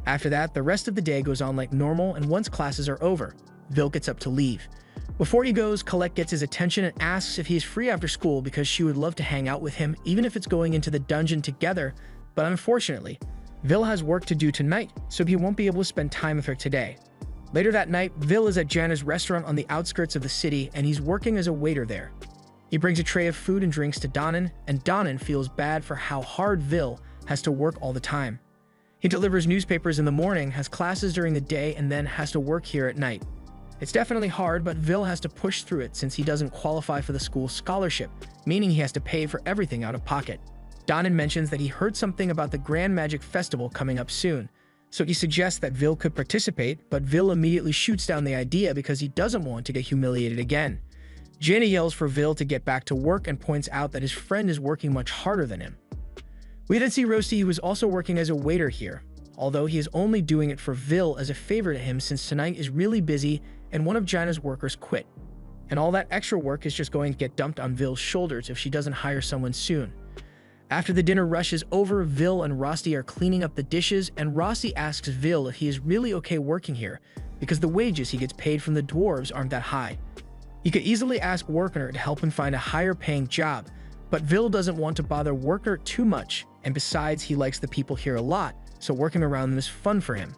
After that, the rest of the day goes on like normal, and once classes are over, Vil gets up to leave. Before he goes, Colette gets his attention and asks if he is free after school because she would love to hang out with him, even if it's going into the dungeon together, but unfortunately, Vil has work to do tonight, so he won't be able to spend time with her today. Later that night, Vil is at Jana's restaurant on the outskirts of the city, and he's working as a waiter there. He brings a tray of food and drinks to Donnan, and Donnan feels bad for how hard Vil has to work all the time. He delivers newspapers in the morning, has classes during the day, and then has to work here at night. It's definitely hard, but Vil has to push through it since he doesn't qualify for the school's scholarship, meaning he has to pay for everything out of pocket. Donnan mentions that he heard something about the Grand Magic Festival coming up soon, so he suggests that Vil could participate, but Vil immediately shoots down the idea because he doesn't want to get humiliated again. Jana yells for Vil to get back to work and points out that his friend is working much harder than him. We then see Rosti, who is also working as a waiter here, although he is only doing it for Vil as a favor to him since tonight is really busy and one of Jana's workers quit. And all that extra work is just going to get dumped on Vil's shoulders if she doesn't hire someone soon. After the dinner rush is over, Vil and Rosti are cleaning up the dishes, and Rosti asks Vil if he is really okay working here, because the wages he gets paid from the dwarves aren't that high. He could easily ask Workner to help him find a higher paying job, but Vil doesn't want to bother Workner too much, and besides, he likes the people here a lot, so working around them is fun for him.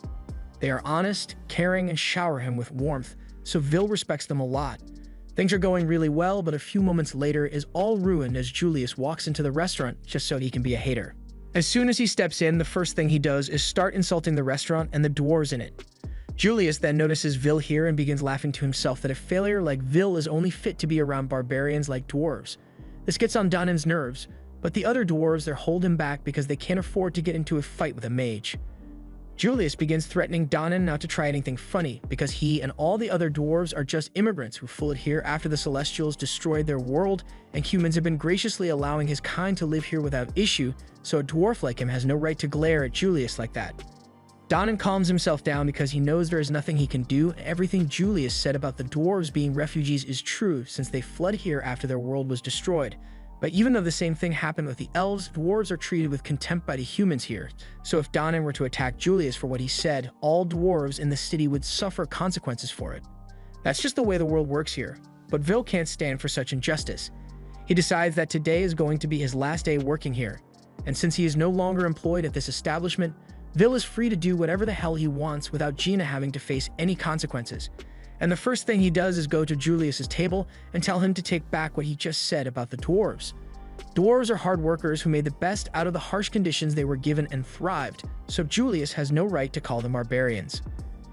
They are honest, caring, and shower him with warmth, so Vil respects them a lot. Things are going really well, but a few moments later is all ruined as Julius walks into the restaurant just so he can be a hater. As soon as he steps in, the first thing he does is start insulting the restaurant and the dwarves in it. Julius then notices Vil here and begins laughing to himself that a failure like Vil is only fit to be around barbarians like dwarves. This gets on Donan's nerves, but the other dwarves there hold him back because they can't afford to get into a fight with a mage. Julius begins threatening Donan not to try anything funny because he and all the other dwarves are just immigrants who fled here after the Celestials destroyed their world, and humans have been graciously allowing his kind to live here without issue, so a dwarf like him has no right to glare at Julius like that. Donan calms himself down because he knows there is nothing he can do, and everything Julius said about the dwarves being refugees is true since they fled here after their world was destroyed. But even though the same thing happened with the elves, dwarves are treated with contempt by the humans here. So if Donan were to attack Julius for what he said, all dwarves in the city would suffer consequences for it. That's just the way the world works here. But Vil can't stand for such injustice. He decides that today is going to be his last day working here. And since he is no longer employed at this establishment, Vil is free to do whatever the hell he wants without Gina having to face any consequences. And the first thing he does is go to Julius's table and tell him to take back what he just said about the dwarves. Dwarves are hard workers who made the best out of the harsh conditions they were given and thrived, so Julius has no right to call them barbarians.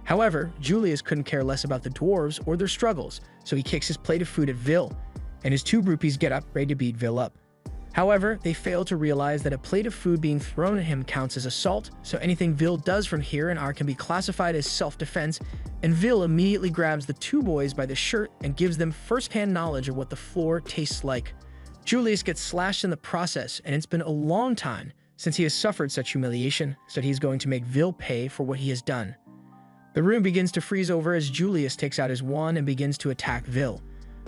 However, Julius couldn't care less about the dwarves or their struggles, so he kicks his plate of food at Vil, and his two groupies get up, ready to beat Vil up. However, they fail to realize that a plate of food being thrown at him counts as assault, so anything Vil does from here on out can be classified as self-defense, and Vil immediately grabs the two boys by the shirt and gives them first-hand knowledge of what the floor tastes like. Julius gets slashed in the process, and it's been a long time since he has suffered such humiliation, so he's going to make Vil pay for what he has done. The room begins to freeze over as Julius takes out his wand and begins to attack Vil.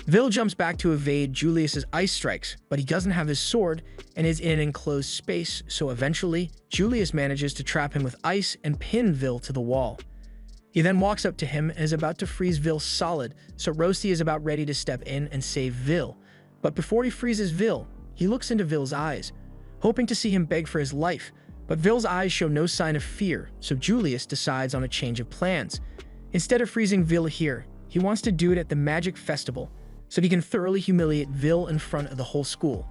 Vil jumps back to evade Julius's ice strikes, but he doesn't have his sword and is in an enclosed space, so eventually, Julius manages to trap him with ice and pin Vil to the wall. He then walks up to him and is about to freeze Vil solid, so Rosti is about ready to step in and save Vil. But before he freezes Vil, he looks into Vil's eyes, hoping to see him beg for his life, but Vil's eyes show no sign of fear, so Julius decides on a change of plans. Instead of freezing Vil here, he wants to do it at the Magic Festival, so he can thoroughly humiliate Vil in front of the whole school.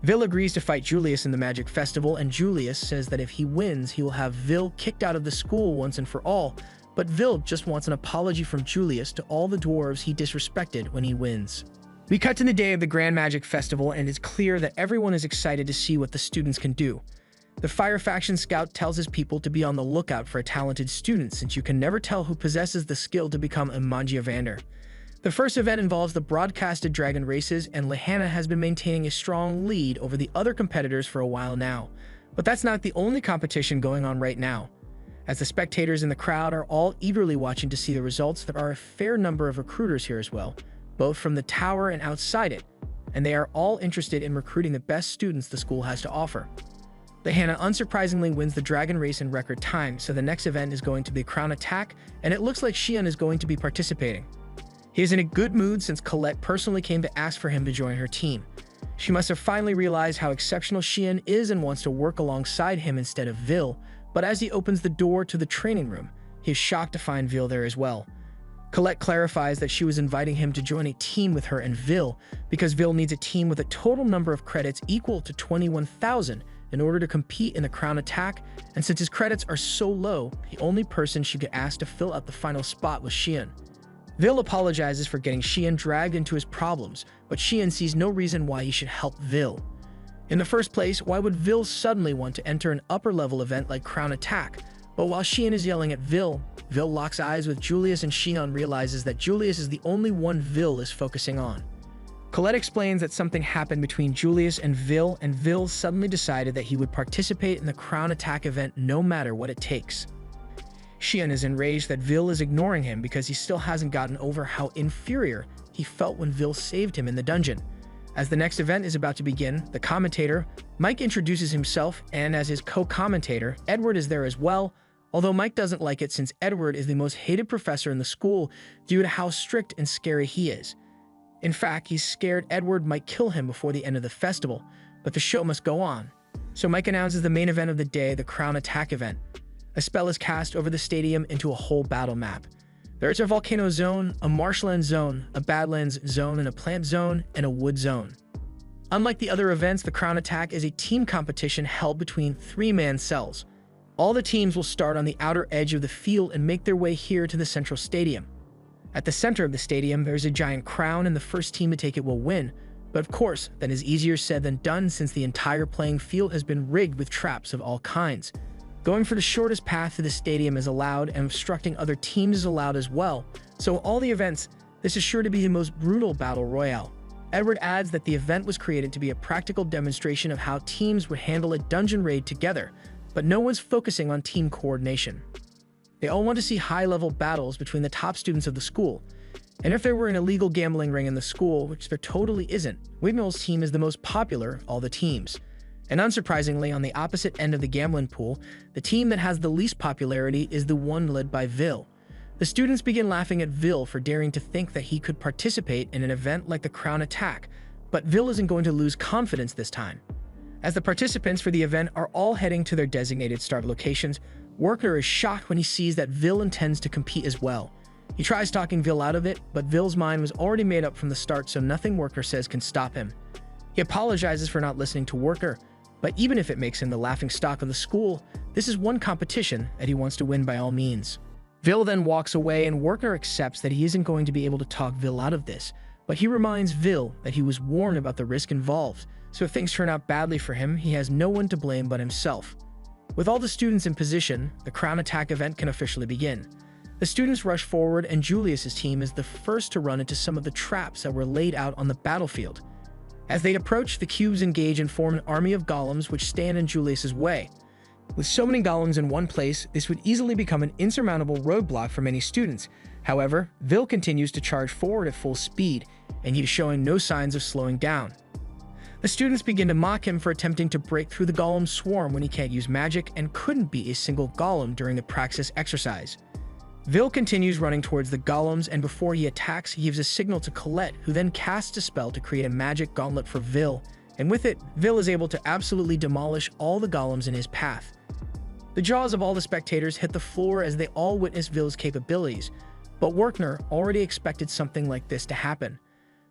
Vil agrees to fight Julius in the Magic Festival, and Julius says that if he wins, he will have Vil kicked out of the school once and for all, but Vil just wants an apology from Julius to all the dwarves he disrespected when he wins. We cut to the day of the Grand Magic Festival, and it's clear that everyone is excited to see what the students can do. The Fire Faction Scout tells his people to be on the lookout for a talented student, since you can never tell who possesses the skill to become a Magiavander. The first event involves the broadcasted dragon races, and Lehana has been maintaining a strong lead over the other competitors for a while now. But that's not the only competition going on right now. As the spectators in the crowd are all eagerly watching to see the results, there are a fair number of recruiters here as well, both from the tower and outside it, and they are all interested in recruiting the best students the school has to offer. Lehana unsurprisingly wins the dragon race in record time, so the next event is going to be Crown Attack, and it looks like Xian is going to be participating. He is in a good mood since Colette personally came to ask for him to join her team. She must have finally realized how exceptional Xian is and wants to work alongside him instead of Vil, but as he opens the door to the training room, he is shocked to find Vil there as well. Colette clarifies that she was inviting him to join a team with her and Vil because Vil needs a team with a total number of credits equal to 21,000 in order to compete in the Crown Attack, and since his credits are so low, the only person she could ask to fill out the final spot was Xian. Vil apologizes for getting Xian dragged into his problems, but Xian sees no reason why he should help Vil. In the first place, why would Vil suddenly want to enter an upper-level event like Crown Attack? But while Xian is yelling at Vil locks eyes with Julius, and Xian realizes that Julius is the only one Vil is focusing on. Colette explains that something happened between Julius and Vil suddenly decided that he would participate in the Crown Attack event no matter what it takes. Xian is enraged that Vil is ignoring him because he still hasn't gotten over how inferior he felt when Vil saved him in the dungeon. As the next event is about to begin, the commentator, Mike, introduces himself, and as his co-commentator, Edward is there as well, although Mike doesn't like it since Edward is the most hated professor in the school due to how strict and scary he is. In fact, he's scared Edward might kill him before the end of the festival, but the show must go on. So Mike announces the main event of the day, the Crown Attack event. A spell is cast over the stadium into a whole battle map. There's a volcano zone, a marshland zone, a badlands zone, and a plant zone, and a wood zone. Unlike the other events, the Crown Attack is a team competition held between three-man cells. All the teams will start on the outer edge of the field and make their way here to the central stadium. At the center of the stadium, there's a giant crown, and the first team to take it will win. But of course, that is easier said than done since the entire playing field has been rigged with traps of all kinds. Going for the shortest path to the stadium is allowed, and obstructing other teams is allowed as well. So all the events, this is sure to be the most brutal battle royale. Edward adds that the event was created to be a practical demonstration of how teams would handle a dungeon raid together, but no one's focusing on team coordination. They all want to see high-level battles between the top students of the school. And if there were an illegal gambling ring in the school, which there totally isn't, Wignoll's team is the most popular of all the teams. And unsurprisingly, on the opposite end of the gambling pool, the team that has the least popularity is the one led by Vil. The students begin laughing at Vil for daring to think that he could participate in an event like the Crown Attack, but Vil isn't going to lose confidence this time. As the participants for the event are all heading to their designated start locations, Werkner is shocked when he sees that Vil intends to compete as well. He tries talking Vil out of it, but Vil's mind was already made up from the start, so nothing Werkner says can stop him. He apologizes for not listening to Werkner, but even if it makes him the laughingstock of the school, this is one competition that he wants to win by all means. Vil then walks away, and Werkner accepts that he isn't going to be able to talk Vil out of this, but he reminds Vil that he was warned about the risk involved, so if things turn out badly for him, he has no one to blame but himself. With all the students in position, the Crown Attack event can officially begin. The students rush forward, and Julius's team is the first to run into some of the traps that were laid out on the battlefield. As they approach, the cubes engage and form an army of golems which stand in Julius's way. With so many golems in one place, this would easily become an insurmountable roadblock for many students. However, Vil continues to charge forward at full speed, and he is showing no signs of slowing down. The students begin to mock him for attempting to break through the golem swarm when he can't use magic and couldn't beat a single golem during the praxis exercise. Vil continues running towards the golems, and before he attacks, he gives a signal to Colette, who then casts a spell to create a magic gauntlet for Vil, and with it, Vil is able to absolutely demolish all the golems in his path. The jaws of all the spectators hit the floor as they all witness Vil's capabilities, but Werkner already expected something like this to happen.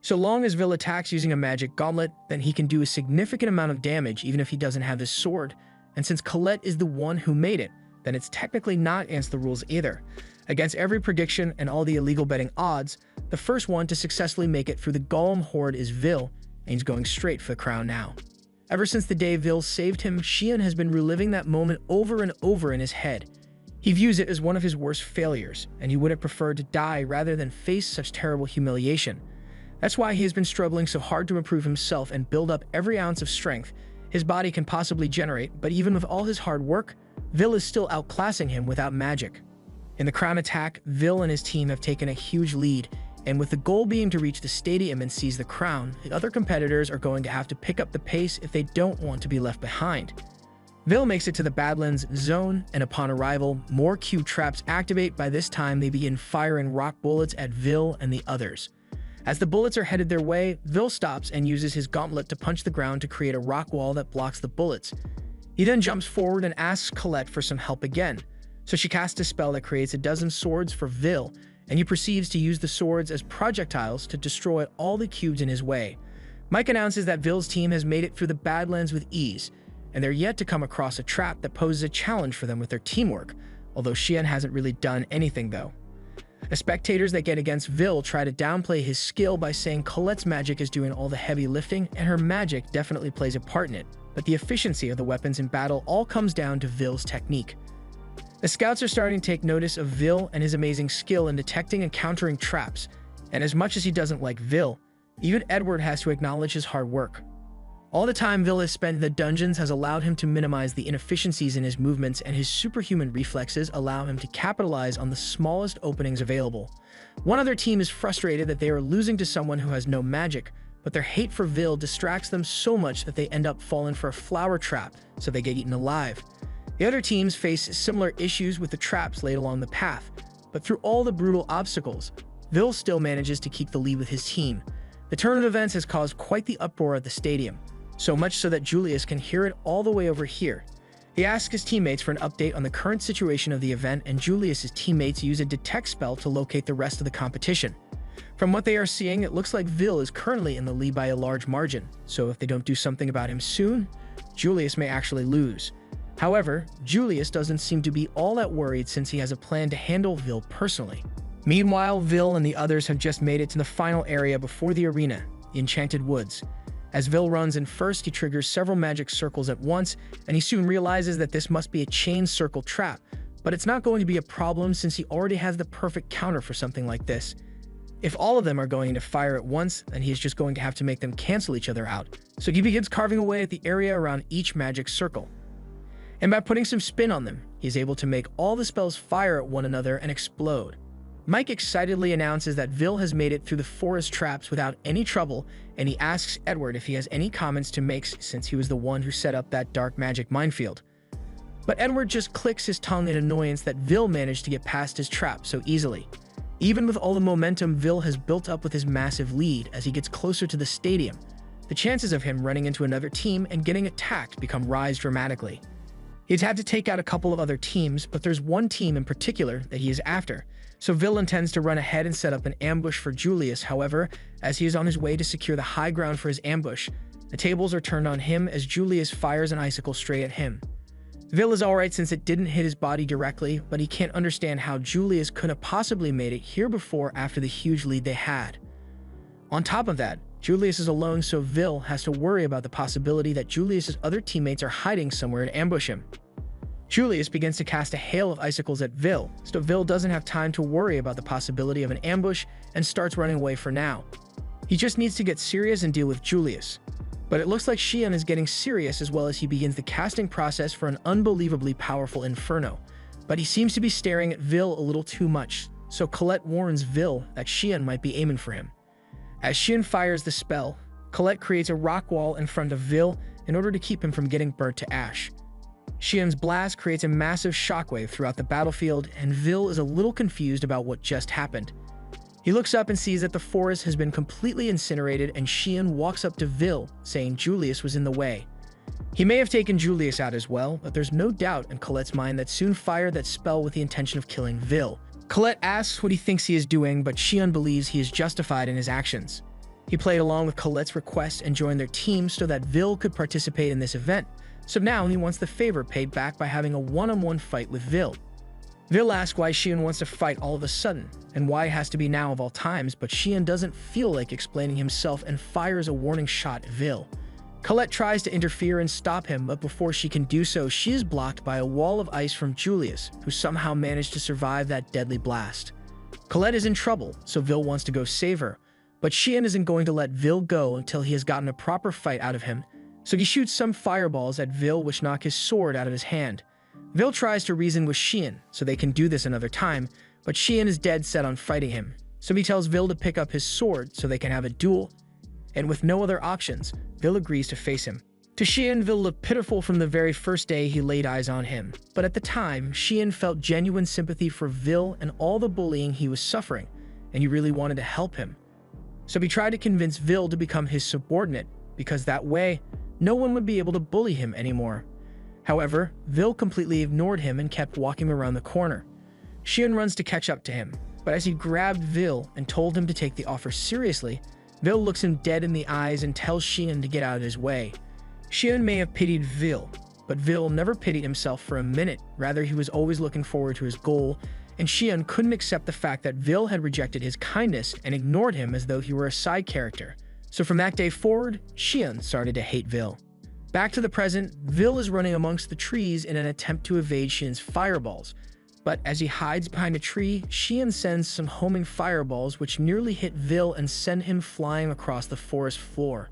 So long as Vil attacks using a magic gauntlet, then he can do a significant amount of damage even if he doesn't have his sword, and since Colette is the one who made it, then it's technically not against the rules either. Against every prediction and all the illegal betting odds, the first one to successfully make it through the golem horde is Vil, and he's going straight for the crown now. Ever since the day Vil saved him, Xian has been reliving that moment over and over in his head. He views it as one of his worst failures, and he would have preferred to die rather than face such terrible humiliation. That's why he has been struggling so hard to improve himself and build up every ounce of strength his body can possibly generate, but even with all his hard work, Vil is still outclassing him without magic. In the Crown Attack, Vil and his team have taken a huge lead, and with the goal being to reach the stadium and seize the crown, the other competitors are going to have to pick up the pace if they don't want to be left behind. Vil makes it to the Badlands zone, and upon arrival, more cube traps activate. By this time, they begin firing rock bullets at Vil and the others. As the bullets are headed their way, Vil stops and uses his gauntlet to punch the ground to create a rock wall that blocks the bullets. He then jumps forward and asks Colette for some help again, so she casts a spell that creates a dozen swords for Vil, and he proceeds to use the swords as projectiles to destroy all the cubes in his way. Mike announces that Vil's team has made it through the Badlands with ease, and they're yet to come across a trap that poses a challenge for them with their teamwork, although Xian hasn't really done anything though. The spectators that get against Vil try to downplay his skill by saying Colette's magic is doing all the heavy lifting, and her magic definitely plays a part in it, but the efficiency of the weapons in battle all comes down to Vil's technique. The scouts are starting to take notice of Vil and his amazing skill in detecting and countering traps, and as much as he doesn't like Vil, even Edward has to acknowledge his hard work. All the time Vil has spent in the dungeons has allowed him to minimize the inefficiencies in his movements, and his superhuman reflexes allow him to capitalize on the smallest openings available. One other team is frustrated that they are losing to someone who has no magic, but their hate for Vil distracts them so much that they end up falling for a flower trap, so they get eaten alive. The other teams face similar issues with the traps laid along the path, but through all the brutal obstacles, Vil still manages to keep the lead with his team. The turn of events has caused quite the uproar at the stadium, so much so that Julius can hear it all the way over here. He asks his teammates for an update on the current situation of the event, and Julius's teammates use a detect spell to locate the rest of the competition. From what they are seeing, it looks like Vil is currently in the lead by a large margin, so if they don't do something about him soon, Julius may actually lose. However, Julius doesn't seem to be all that worried since he has a plan to handle Vil personally. Meanwhile, Vil and the others have just made it to the final area before the arena, the Enchanted Woods. As Vil runs in first, he triggers several magic circles at once, and he soon realizes that this must be a chain circle trap, but it's not going to be a problem since he already has the perfect counter for something like this. If all of them are going to fire at once, then he is just going to have to make them cancel each other out, so he begins carving away at the area around each magic circle. And by putting some spin on them, he is able to make all the spells fire at one another and explode. Mike excitedly announces that Vil has made it through the forest traps without any trouble, and he asks Edward if he has any comments to make since he was the one who set up that dark magic minefield. But Edward just clicks his tongue in annoyance that Vil managed to get past his trap so easily. Even with all the momentum Vil has built up with his massive lead as he gets closer to the stadium, the chances of him running into another team and getting attacked become rise dramatically. He'd had to take out a couple of other teams, but there's one team in particular that he is after, so Vil intends to run ahead and set up an ambush for Julius. However, as he is on his way to secure the high ground for his ambush, the tables are turned on him as Julius fires an icicle straight at him. Vil is alright since it didn't hit his body directly, but he can't understand how Julius could have possibly made it here before after the huge lead they had. On top of that, Julius is alone, so Vil has to worry about the possibility that Julius's other teammates are hiding somewhere to ambush him. Julius begins to cast a hail of icicles at Vil, so Vil doesn't have time to worry about the possibility of an ambush and starts running away for now. He just needs to get serious and deal with Julius. But it looks like Xian is getting serious as well as he begins the casting process for an unbelievably powerful inferno. But he seems to be staring at Vil a little too much, so Colette warns Vil that Xian might be aiming for him. As Xian fires the spell, Colette creates a rock wall in front of Vil in order to keep him from getting burnt to ash. Xian's blast creates a massive shockwave throughout the battlefield, and Vil is a little confused about what just happened. He looks up and sees that the forest has been completely incinerated, and Xian walks up to Vil, saying Julius was in the way. He may have taken Julius out as well, but there's no doubt in Colette's mind that Soon fired that spell with the intention of killing Vil. Colette asks what he thinks he is doing, but Xian believes he is justified in his actions. He played along with Colette's request and joined their team so that Vil could participate in this event, so now he wants the favor paid back by having a one-on-one fight with Vil. Vil asks why Xian wants to fight all of a sudden, and why it has to be now of all times, but Xian doesn't feel like explaining himself and fires a warning shot at Vil. Colette tries to interfere and stop him, but before she can do so, she is blocked by a wall of ice from Julius, who somehow managed to survive that deadly blast. Colette is in trouble, so Vil wants to go save her, but Xian isn't going to let Vil go until he has gotten a proper fight out of him, so he shoots some fireballs at Vil which knock his sword out of his hand. Vil tries to reason with Xian so they can do this another time, but Xian is dead set on fighting him, so he tells Vil to pick up his sword so they can have a duel, and with no other options, Vil agrees to face him. To Xian, Vil looked pitiful from the very first day he laid eyes on him, but at the time, Xian felt genuine sympathy for Vil and all the bullying he was suffering, and he really wanted to help him. So he tried to convince Vil to become his subordinate, because that way, no one would be able to bully him anymore. However, Vil completely ignored him and kept walking around the corner. Xian runs to catch up to him, but as he grabbed Vil and told him to take the offer seriously, Vil looks him dead in the eyes and tells Xian to get out of his way. Xian may have pitied Vil, but Vil never pitied himself for a minute. Rather, he was always looking forward to his goal, and Xian couldn't accept the fact that Vil had rejected his kindness and ignored him as though he were a side character. So from that day forward, Xian started to hate Vil. Back to the present, Vil is running amongst the trees in an attempt to evade Xian's fireballs. But as he hides behind a tree, Xian sends some homing fireballs which nearly hit Vil and send him flying across the forest floor.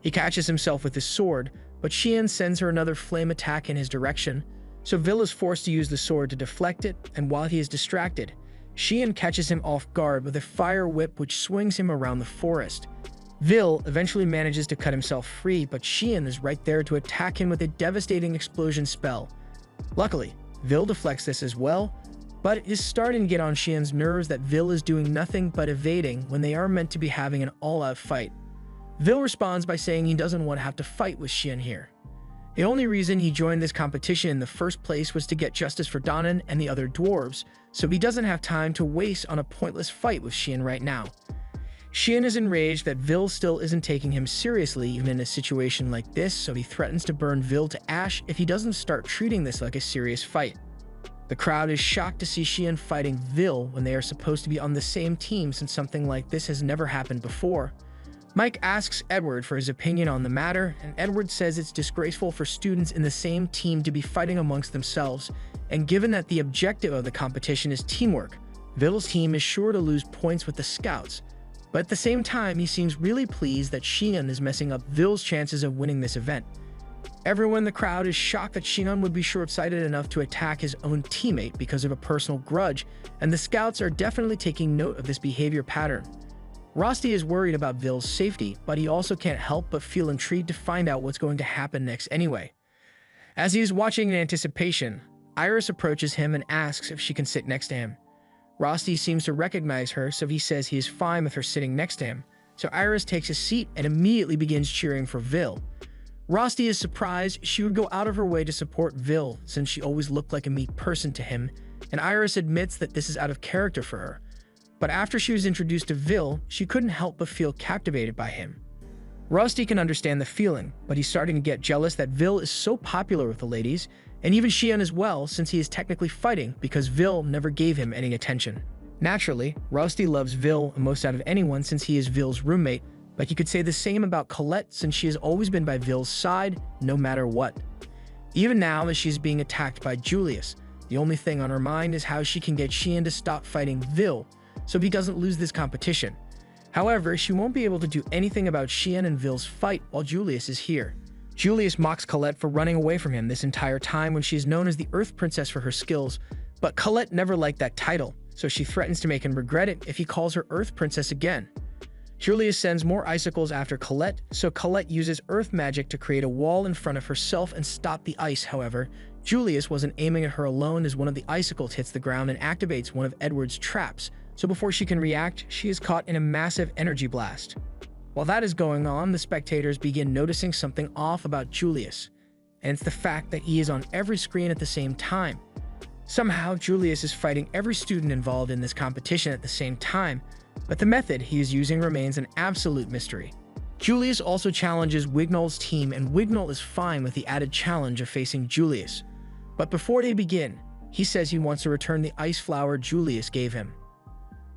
He catches himself with his sword, but Xian sends her another flame attack in his direction, so Vil is forced to use the sword to deflect it, and while he is distracted, Xian catches him off guard with a fire whip which swings him around the forest. Vil eventually manages to cut himself free, but Xian is right there to attack him with a devastating explosion spell. Luckily, Vil deflects this as well, But it is starting to get on Xian's nerves that Vil is doing nothing but evading when they are meant to be having an all-out fight. Vil responds by saying he doesn't want to have to fight with Xian here. The only reason he joined this competition in the first place was to get justice for Danan and the other dwarves, so he doesn't have time to waste on a pointless fight with Xian right now. Xian is enraged that Vil still isn't taking him seriously even in a situation like this, so he threatens to burn Vil to ash if he doesn't start treating this like a serious fight. The crowd is shocked to see Xian fighting Vil when they are supposed to be on the same team since something like this has never happened before. Mike asks Edward for his opinion on the matter, and Edward says it's disgraceful for students in the same team to be fighting amongst themselves, and given that the objective of the competition is teamwork, Vil's team is sure to lose points with the scouts. But at the same time, he seems really pleased that Xian is messing up Vil's chances of winning this event. Everyone in the crowd is shocked that Xian would be short-sighted enough to attack his own teammate because of a personal grudge, and the scouts are definitely taking note of this behavior pattern. Rosti is worried about Vil's safety, but he also can't help but feel intrigued to find out what's going to happen next anyway. As he is watching in anticipation, Iris approaches him and asks if she can sit next to him. Rosti seems to recognize her, so he says he is fine with her sitting next to him, so Iris takes a seat and immediately begins cheering for Vil. Rosti is surprised she would go out of her way to support Vil since she always looked like a meek person to him, and Iris admits that this is out of character for her. But after she was introduced to Vil, she couldn't help but feel captivated by him. Rosti can understand the feeling, but he's starting to get jealous that Vil is so popular with the ladies, and even Xian as well, since he is technically fighting because Vil never gave him any attention. Naturally, Rosti loves Vil most out of anyone since he is Vil's roommate, but you could say the same about Colette since she has always been by Vil's side, no matter what. Even now, as she's being attacked by Julius, the only thing on her mind is how she can get Xian to stop fighting Vil, so he doesn't lose this competition. However, she won't be able to do anything about Xian and Vil's fight while Julius is here. Julius mocks Colette for running away from him this entire time when she is known as the Earth Princess for her skills, but Colette never liked that title, so she threatens to make him regret it if he calls her Earth Princess again. Julius sends more icicles after Colette, so Colette uses earth magic to create a wall in front of herself and stop the ice. However, Julius wasn't aiming at her alone as one of the icicles hits the ground and activates one of Edward's traps, so before she can react, she is caught in a massive energy blast. While that is going on, the spectators begin noticing something off about Julius, and it's the fact that he is on every screen at the same time. Somehow, Julius is fighting every student involved in this competition at the same time, but the method he is using remains an absolute mystery. Julius also challenges Wignall's team, and Wignall is fine with the added challenge of facing Julius. But before they begin, he says he wants to return the ice flower Julius gave him.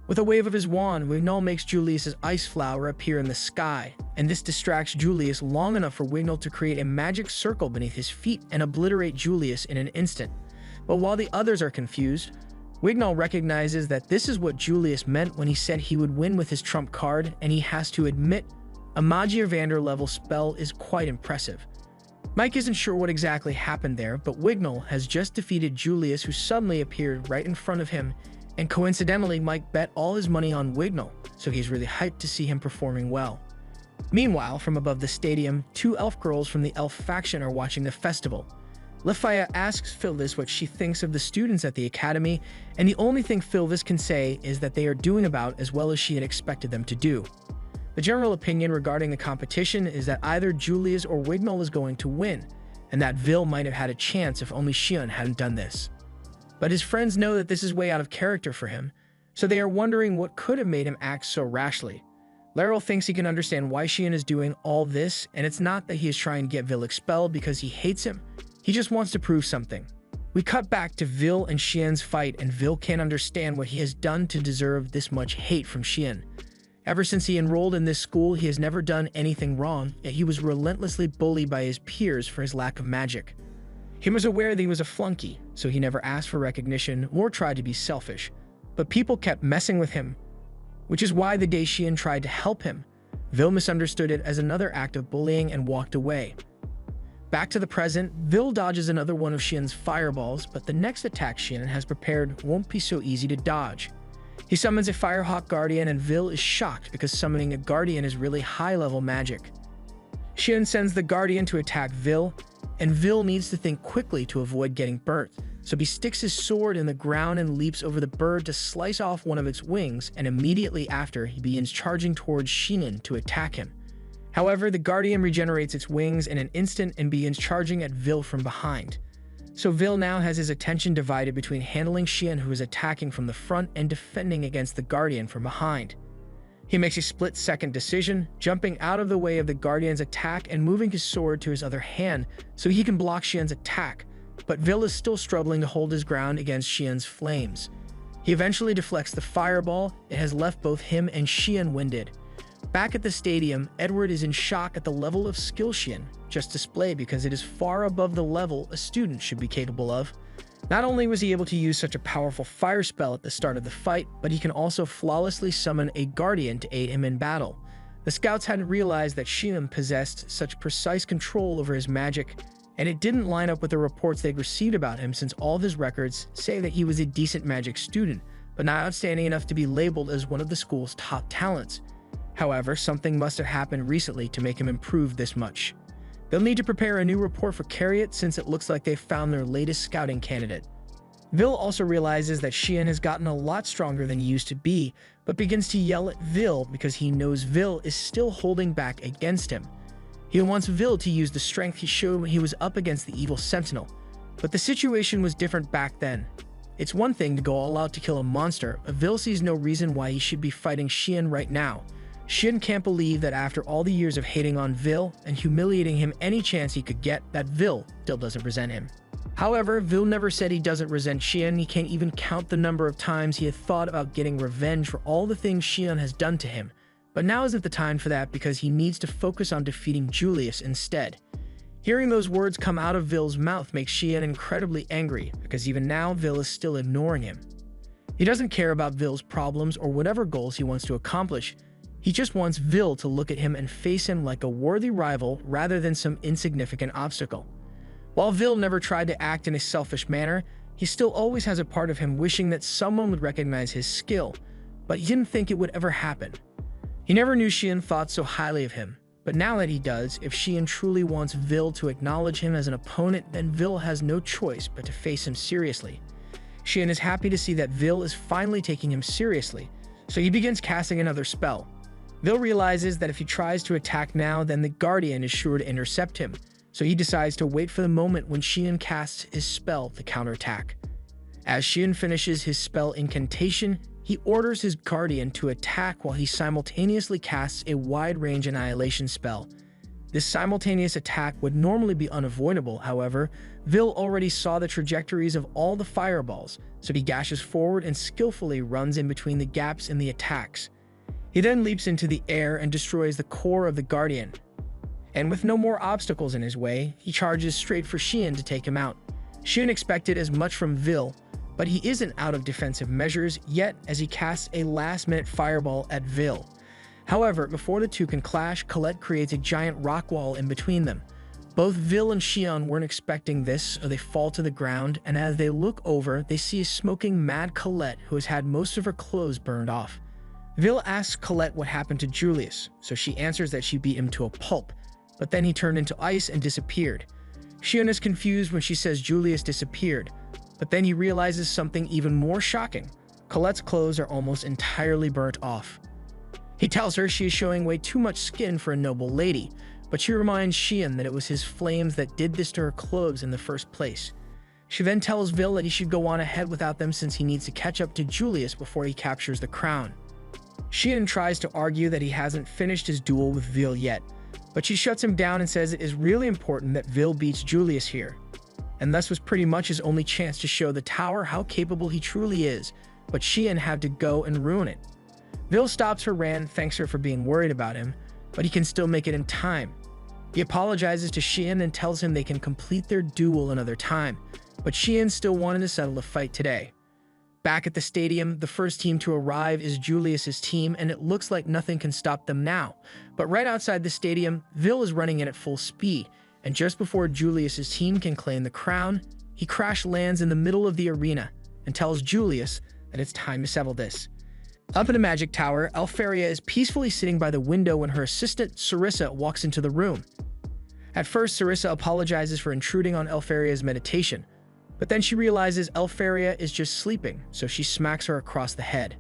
With a wave of his wand, Wignall makes Julius's ice flower appear in the sky, and this distracts Julius long enough for Wignall to create a magic circle beneath his feet and obliterate Julius in an instant. But while the others are confused, Wignall recognizes that this is what Julius meant when he said he would win with his trump card, and he has to admit, a Magiavander level spell is quite impressive. Mike isn't sure what exactly happened there, but Wignall has just defeated Julius, who suddenly appeared right in front of him, and coincidentally, Mike bet all his money on Wignall, so he's really hyped to see him performing well. Meanwhile, from above the stadium, two elf girls from the elf faction are watching the festival. Lefaya asks Phyllis what she thinks of the students at the academy, and the only thing Phyllis can say is that they are doing about as well as she had expected them to do. The general opinion regarding the competition is that either Julius or Wignall is going to win, and that Vil might have had a chance if only Xian hadn't done this. But his friends know that this is way out of character for him, so they are wondering what could have made him act so rashly. Laryl thinks he can understand why Xian is doing all this, and it's not that he is trying to get Vil expelled because he hates him, he just wants to prove something. We cut back to Vil and Xian's fight, and Vil can't understand what he has done to deserve this much hate from Xian. Ever since he enrolled in this school, he has never done anything wrong, yet he was relentlessly bullied by his peers for his lack of magic. He was aware that he was a flunky, so he never asked for recognition or tried to be selfish, but people kept messing with him, which is why the day Xian tried to help him, Vil misunderstood it as another act of bullying and walked away. Back to the present, Vil dodges another one of Xian's fireballs, but the next attack Xian has prepared won't be so easy to dodge. He summons a Firehawk Guardian, and Vil is shocked because summoning a Guardian is really high-level magic. Xian sends the Guardian to attack Vil, and Vil needs to think quickly to avoid getting burnt, So he sticks his sword in the ground and leaps over the bird to slice off one of its wings, and immediately after, he begins charging towards Xian to attack him. However, the Guardian regenerates its wings in an instant and begins charging at Vil from behind. So Vil now has his attention divided between handling Xian, who is attacking from the front, and defending against the Guardian from behind. He makes a split-second decision, jumping out of the way of the Guardian's attack and moving his sword to his other hand so he can block Xian's attack, but Vil is still struggling to hold his ground against Xian's flames. He eventually deflects the fireball. It has left both him and Xian winded. Back at the stadium, Edward is in shock at the level of skill Xian just displayed because it is far above the level a student should be capable of. Not only was he able to use such a powerful fire spell at the start of the fight, but he can also flawlessly summon a Guardian to aid him in battle. The scouts hadn't realized that Xian possessed such precise control over his magic, and it didn't line up with the reports they'd received about him, since all of his records say that he was a decent magic student, but not outstanding enough to be labeled as one of the school's top talents. However, something must have happened recently to make him improve this much. They'll need to prepare a new report for Carriot, since it looks like they've found their latest scouting candidate. Vil also realizes that Xian has gotten a lot stronger than he used to be, but begins to yell at Vil because he knows Vil is still holding back against him. He wants Vil to use the strength he showed when he was up against the evil Sentinel, but the situation was different back then. It's one thing to go all out to kill a monster, but Vil sees no reason why he should be fighting Xian right now. Xian can't believe that after all the years of hating on Vil and humiliating him any chance he could get, that Vil still doesn't resent him. However, Vil never said he doesn't resent Xian. He can't even count the number of times he had thought about getting revenge for all the things Xian has done to him. But now isn't the time for that, because he needs to focus on defeating Julius instead. Hearing those words come out of Vil's mouth makes Xian incredibly angry, because even now Vil is still ignoring him. He doesn't care about Vil's problems or whatever goals he wants to accomplish. He just wants Vil to look at him and face him like a worthy rival rather than some insignificant obstacle. While Vil never tried to act in a selfish manner, he still always has a part of him wishing that someone would recognize his skill, but he didn't think it would ever happen. He never knew Xian thought so highly of him, but now that he does, if Xian truly wants Vil to acknowledge him as an opponent, then Vil has no choice but to face him seriously. Xian is happy to see that Vil is finally taking him seriously, so he begins casting another spell. Vil realizes that if he tries to attack now, then the Guardian is sure to intercept him, so he decides to wait for the moment when Xian casts his spell to counterattack. As Xian finishes his spell incantation, he orders his Guardian to attack while he simultaneously casts a wide-range annihilation spell. This simultaneous attack would normally be unavoidable, however, Vil already saw the trajectories of all the fireballs, so he dashes forward and skillfully runs in between the gaps in the attacks. He then leaps into the air and destroys the core of the Guardian. And with no more obstacles in his way, he charges straight for Xian to take him out. Xian expected as much from Vil, but he isn't out of defensive measures yet, as he casts a last-minute fireball at Vil. However, before the two can clash, Colette creates a giant rock wall in between them. Both Vil and Xian weren't expecting this, so they fall to the ground, and as they look over, they see a smoking mad Colette who has had most of her clothes burned off. Vil asks Colette what happened to Julius, so she answers that she beat him to a pulp, but then he turned into ice and disappeared. Xian is confused when she says Julius disappeared, but then he realizes something even more shocking. Colette's clothes are almost entirely burnt off. He tells her she is showing way too much skin for a noble lady, but she reminds Xian that it was his flames that did this to her clothes in the first place. She then tells Vil that he should go on ahead without them, since he needs to catch up to Julius before he captures the crown. Xian tries to argue that he hasn't finished his duel with Vil yet, but she shuts him down and says it is really important that Vil beats Julius here, and thus was pretty much his only chance to show the tower how capable he truly is, but Xian had to go and ruin it. Vil stops her rant and thanks her for being worried about him, but he can still make it in time. He apologizes to Xian and tells him they can complete their duel another time, but Xian still wanted to settle the fight today. Back at the stadium, the first team to arrive is Julius's team, and it looks like nothing can stop them now. But right outside the stadium, Vil is running in at full speed, and just before Julius's team can claim the crown, he crash lands in the middle of the arena and tells Julius that it's time to settle this. Up in the magic tower, Alferia is peacefully sitting by the window when her assistant, Sarissa, walks into the room. At first, Sarissa apologizes for intruding on Alferia's meditation, But then she realizes Elfaria is just sleeping, so she smacks her across the head.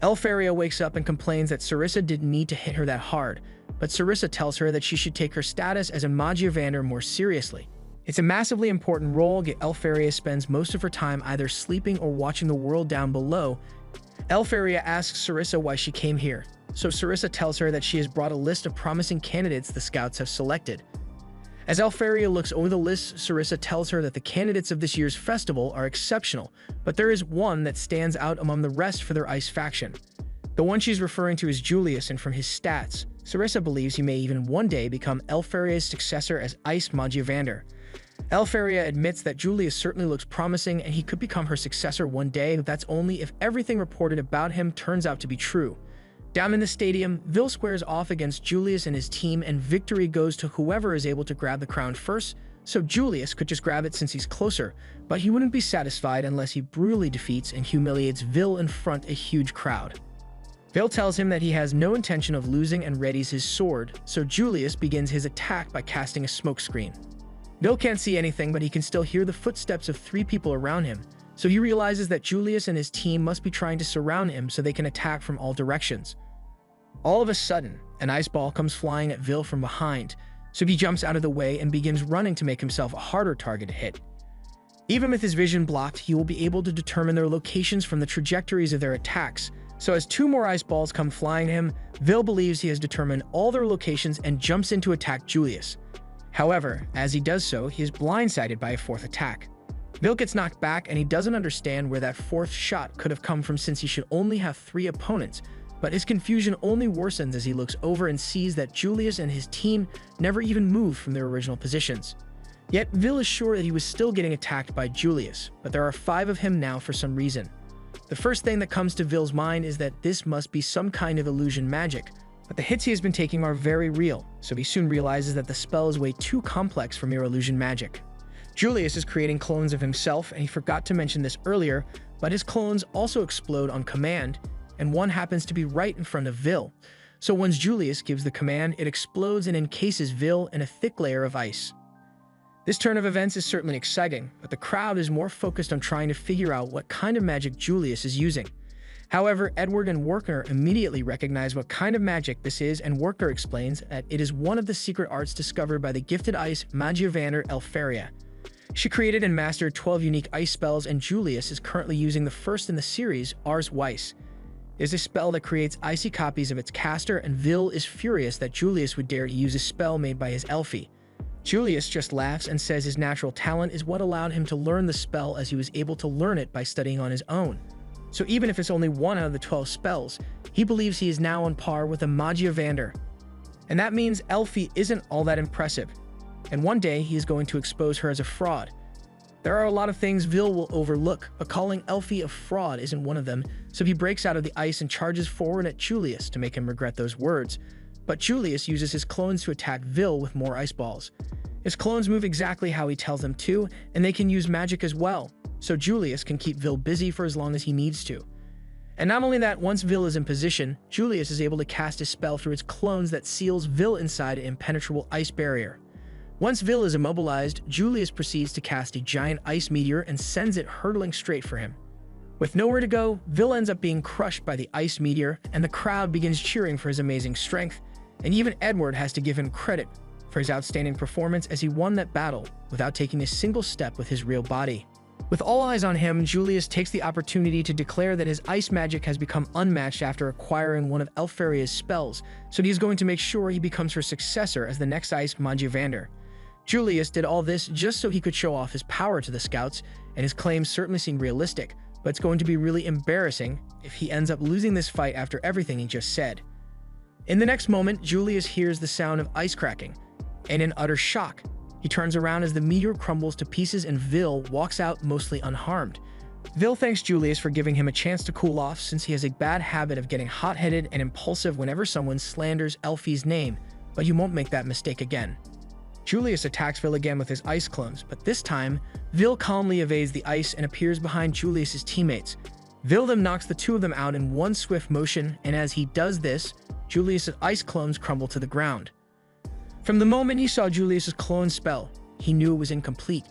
Elfaria wakes up and complains that Sarissa didn't need to hit her that hard, but Sarissa tells her that she should take her status as a Magiavander more seriously. It's a massively important role, yet Elfaria spends most of her time either sleeping or watching the world down below. Elfaria asks Sarissa why she came here, so Sarissa tells her that she has brought a list of promising candidates the scouts have selected. As Elfaria looks over the list, Sarissa tells her that the candidates of this year's festival are exceptional, but there is one that stands out among the rest for their ice faction. The one she's referring to is Julius, and from his stats, Sarissa believes he may even one day become Elfaria's successor as Ice Magiavander. Elfaria admits that Julius certainly looks promising and he could become her successor one day, but that's only if everything reported about him turns out to be true. Down in the stadium, Vil squares off against Julius and his team, and victory goes to whoever is able to grab the crown first, so Julius could just grab it since he's closer, but he wouldn't be satisfied unless he brutally defeats and humiliates Vil in front of a huge crowd. Vil tells him that he has no intention of losing and readies his sword, so Julius begins his attack by casting a smokescreen. Vil can't see anything, but he can still hear the footsteps of 3 people around him, so he realizes that Julius and his team must be trying to surround him so they can attack from all directions. All of a sudden, an ice ball comes flying at Vil from behind, so he jumps out of the way and begins running to make himself a harder target to hit. Even with his vision blocked, he will be able to determine their locations from the trajectories of their attacks, so as 2 more ice balls come flying at him, Vil believes he has determined all their locations and jumps in to attack Julius. However, as he does so, he is blindsided by a 4th attack. Vil gets knocked back and he doesn't understand where that 4th shot could have come from since he should only have 3 opponents, but his confusion only worsens as he looks over and sees that Julius and his team never even moved from their original positions. Yet Vil is sure that he was still getting attacked by Julius, but there are 5 of him now for some reason. The first thing that comes to Vil's mind is that this must be some kind of illusion magic, but the hits he has been taking are very real, so he soon realizes that the spell is way too complex for mere illusion magic. Julius is creating clones of himself, and he forgot to mention this earlier, but his clones also explode on command, and one happens to be right in front of Vil. So once Julius gives the command, it explodes and encases Vil in a thick layer of ice. This turn of events is certainly exciting, but the crowd is more focused on trying to figure out what kind of magic Julius is using. However, Edward and Workner immediately recognize what kind of magic this is, and Workner explains that it is one of the secret arts discovered by the gifted ice Magiavander Elfaria. She created and mastered 12 unique ice spells, and Julius is currently using the first in the series, Ars Weiss. It is a spell that creates icy copies of its caster, and Vil is furious that Julius would dare to use a spell made by his Elfie. Julius just laughs and says his natural talent is what allowed him to learn the spell, as he was able to learn it by studying on his own. So even if it's only 1 out of the 12 spells, he believes he is now on par with a Magiavander. And that means Elfie isn't all that impressive, and one day he is going to expose her as a fraud. There are a lot of things Vil will overlook, but calling Elfie a fraud isn't one of them, so he breaks out of the ice and charges forward at Julius to make him regret those words. But Julius uses his clones to attack Vil with more ice balls. His clones move exactly how he tells them to, and they can use magic as well, so Julius can keep Vil busy for as long as he needs to. And not only that, once Vil is in position, Julius is able to cast a spell through his clones that seals Vil inside an impenetrable ice barrier. Once Vil is immobilized, Julius proceeds to cast a giant ice meteor and sends it hurtling straight for him. With nowhere to go, Vil ends up being crushed by the ice meteor, and the crowd begins cheering for his amazing strength, and even Edward has to give him credit for his outstanding performance as he won that battle without taking a single step with his real body. With all eyes on him, Julius takes the opportunity to declare that his ice magic has become unmatched after acquiring one of Elfaria's spells, so he is going to make sure he becomes her successor as the next Ice Magiavander. Julius did all this just so he could show off his power to the scouts, and his claims certainly seem realistic, but it's going to be really embarrassing if he ends up losing this fight after everything he just said. In the next moment, Julius hears the sound of ice cracking, and in utter shock, he turns around as the meteor crumbles to pieces and Vil walks out mostly unharmed. Vil thanks Julius for giving him a chance to cool off, since he has a bad habit of getting hot-headed and impulsive whenever someone slanders Elfie's name, but he won't make that mistake again. Julius attacks Vil again with his ice clones, but this time, Vil calmly evades the ice and appears behind Julius's teammates. Vil then knocks the 2 of them out in one swift motion, and as he does this, Julius's ice clones crumble to the ground. From the moment he saw Julius's clone spell, he knew it was incomplete,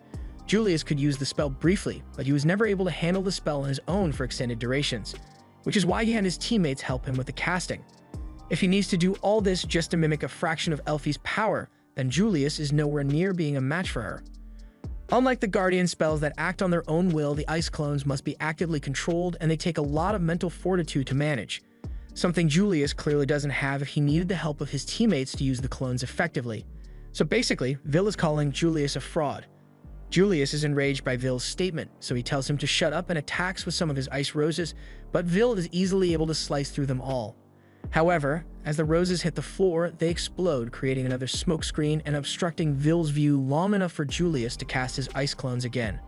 Julius could use the spell briefly, but he was never able to handle the spell on his own for extended durations, which is why he had his teammates help him with the casting. If he needs to do all this just to mimic a fraction of Elfie's power, then Julius is nowhere near being a match for her. Unlike the Guardian spells that act on their own will, the ice clones must be actively controlled, and they take a lot of mental fortitude to manage, something Julius clearly doesn't have if he needed the help of his teammates to use the clones effectively. So basically, Vil is calling Julius a fraud. Julius is enraged by Vil's statement, so he tells him to shut up and attacks with some of his ice roses, but Vil is easily able to slice through them all. However, as the roses hit the floor, they explode, creating another smokescreen and obstructing Vil's view long enough for Julius to cast his ice clones again.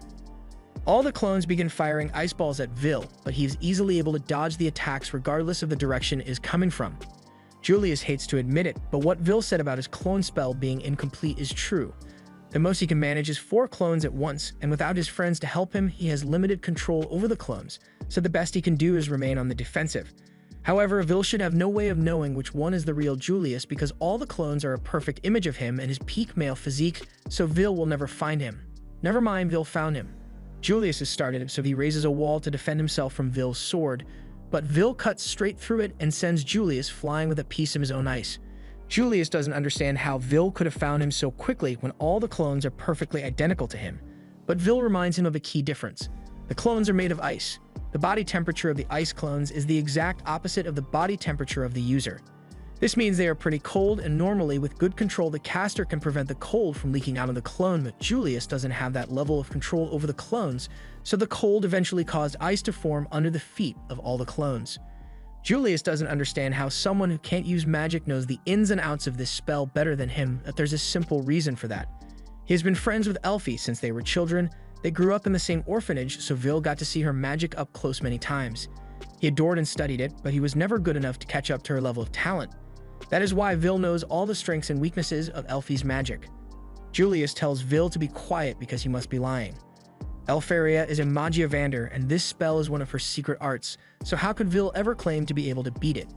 All the clones begin firing ice balls at Vil, but he is easily able to dodge the attacks regardless of the direction it is coming from. Julius hates to admit it, but what Vil said about his clone spell being incomplete is true. The most he can manage is 4 clones at once, and without his friends to help him, he has limited control over the clones, so the best he can do is remain on the defensive. However, Vil should have no way of knowing which one is the real Julius because all the clones are a perfect image of him and his peak male physique, so Vil will never find him. Never mind, Vil found him. Julius has started, so he raises a wall to defend himself from Vil's sword, but Vil cuts straight through it and sends Julius flying with a piece of his own ice. Julius doesn't understand how Vil could have found him so quickly when all the clones are perfectly identical to him, but Vil reminds him of a key difference. The clones are made of ice. The body temperature of the ice clones is the exact opposite of the body temperature of the user. This means they are pretty cold, and normally with good control the caster can prevent the cold from leaking out of the clone, but Julius doesn't have that level of control over the clones, so the cold eventually caused ice to form under the feet of all the clones. Julius doesn't understand how someone who can't use magic knows the ins and outs of this spell better than him, but there's a simple reason for that. He has been friends with Elfie since they were children. They grew up in the same orphanage, so Vil got to see her magic up close many times. He adored and studied it, but he was never good enough to catch up to her level of talent. That is why Vil knows all the strengths and weaknesses of Elfie's magic. Julius tells Vil to be quiet because he must be lying. Elfaria is a Magiavander, and this spell is one of her secret arts, so how could Vil ever claim to be able to beat it?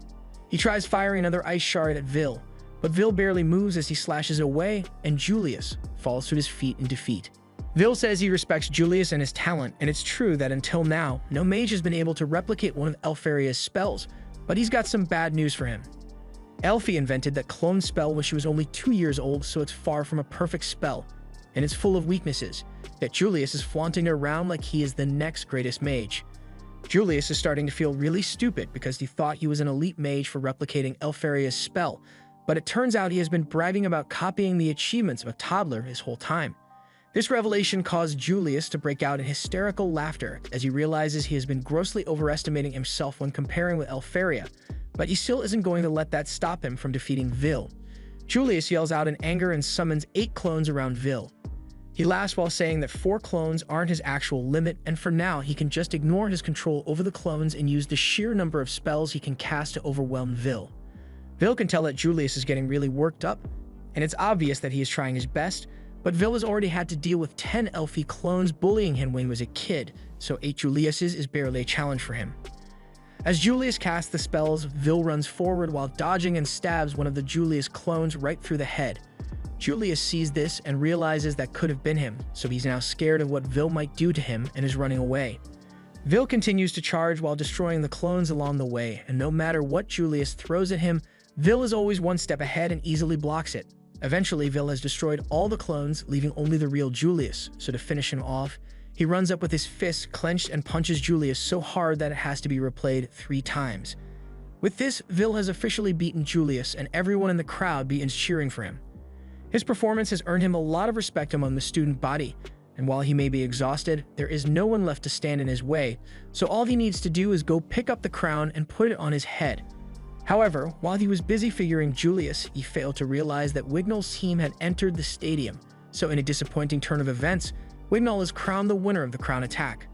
He tries firing another ice shard at Vil, but Vil barely moves as he slashes away, and Julius falls to his feet in defeat. Vil says he respects Julius and his talent, and it's true that until now, no mage has been able to replicate one of Elfaria's spells, but he's got some bad news for him. Elfie invented that clone spell when she was only 2 years old, so it's far from a perfect spell, and it's full of weaknesses, yet Julius is flaunting it around like he is the next greatest mage. Julius is starting to feel really stupid because he thought he was an elite mage for replicating Elfaria's spell, but it turns out he has been bragging about copying the achievements of a toddler his whole time. This revelation caused Julius to break out in hysterical laughter as he realizes he has been grossly overestimating himself when comparing with Elfaria, but he still isn't going to let that stop him from defeating Vil. Julius yells out in anger and summons 8 clones around Vil. He laughs while saying that 4 clones aren't his actual limit, and for now he can just ignore his control over the clones and use the sheer number of spells he can cast to overwhelm Vil. Vil can tell that Julius is getting really worked up, and it's obvious that he is trying his best, but Vil has already had to deal with 10 Elfie clones bullying him when he was a kid, so 8 Juliuses is barely a challenge for him. As Julius casts the spells, Vil runs forward while dodging and stabs one of the Julius clones right through the head. Julius sees this and realizes that could have been him, so he's now scared of what Vil might do to him and is running away. Vil continues to charge while destroying the clones along the way, and no matter what Julius throws at him, Vil is always one step ahead and easily blocks it. Eventually, Vil has destroyed all the clones, leaving only the real Julius, so to finish him off, he runs up with his fist clenched and punches Julius so hard that it has to be replayed 3 times. With this, Vil has officially beaten Julius, and everyone in the crowd begins cheering for him. His performance has earned him a lot of respect among the student body, and while he may be exhausted, there is no one left to stand in his way, so all he needs to do is go pick up the crown and put it on his head. However, while he was busy figuring Julius, he failed to realize that Wignall's team had entered the stadium, so in a disappointing turn of events, Wignall is crowned the winner of the crown attack.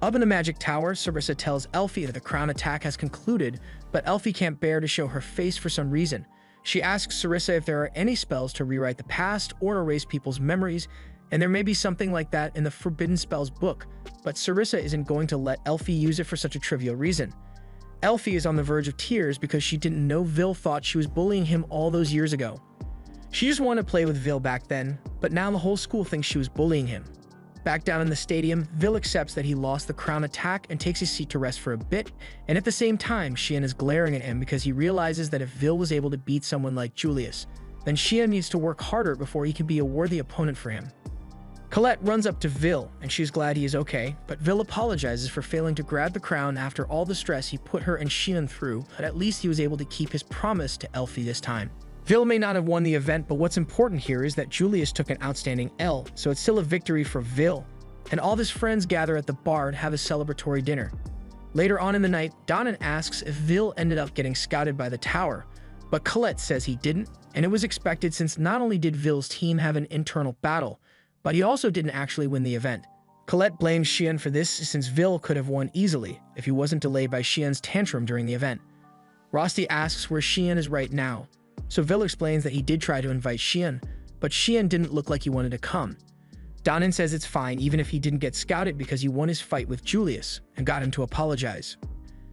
Up in the magic tower, Sarissa tells Elfie that the crown attack has concluded, but Elfie can't bear to show her face for some reason. She asks Sarissa if there are any spells to rewrite the past or erase people's memories, and there may be something like that in the Forbidden Spells book, but Sarissa isn't going to let Elfie use it for such a trivial reason. Elfie is on the verge of tears because she didn't know Vil thought she was bullying him all those years ago. She just wanted to play with Vil back then, but now the whole school thinks she was bullying him. Back down in the stadium, Vil accepts that he lost the crown attack and takes his seat to rest for a bit, and at the same time, Xian is glaring at him because he realizes that if Vil was able to beat someone like Julius, then Xian needs to work harder before he can be a worthy opponent for him. Colette runs up to Vil, and she's glad he is okay, but Vil apologizes for failing to grab the crown after all the stress he put her and Xian through, but at least he was able to keep his promise to Elfie this time. Vil may not have won the event, but what's important here is that Julius took an outstanding L, so it's still a victory for Vil, and all of his friends gather at the bar and have a celebratory dinner. Later on in the night, Donnan asks if Vil ended up getting scouted by the tower, but Colette says he didn't, and it was expected since not only did Vil's team have an internal battle, but he also didn't actually win the event. Colette blames Xian for this since Vil could have won easily if he wasn't delayed by Xian's tantrum during the event. Rosti asks where Xian is right now, so Vil explains that he did try to invite Xian, but Xian didn't look like he wanted to come. Donnan says it's fine even if he didn't get scouted because he won his fight with Julius and got him to apologize.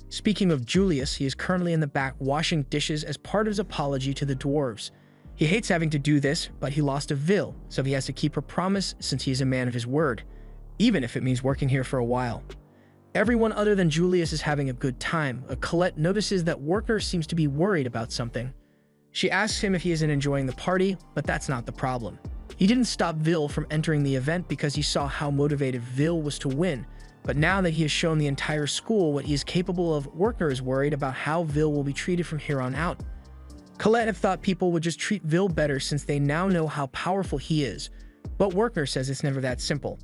Speaking of Julius, he is currently in the back washing dishes as part of his apology to the dwarves. He hates having to do this, but he lost to Vil, so he has to keep her promise since he is a man of his word, even if it means working here for a while. Everyone other than Julius is having a good time, but Colette notices that Werkner seems to be worried about something. She asks him if he isn't enjoying the party, but that's not the problem. He didn't stop Vil from entering the event because he saw how motivated Vil was to win, but now that he has shown the entire school what he is capable of, Werkner is worried about how Vil will be treated from here on out. Colette had thought people would just treat Vil better since they now know how powerful he is, but Werkner says it's never that simple.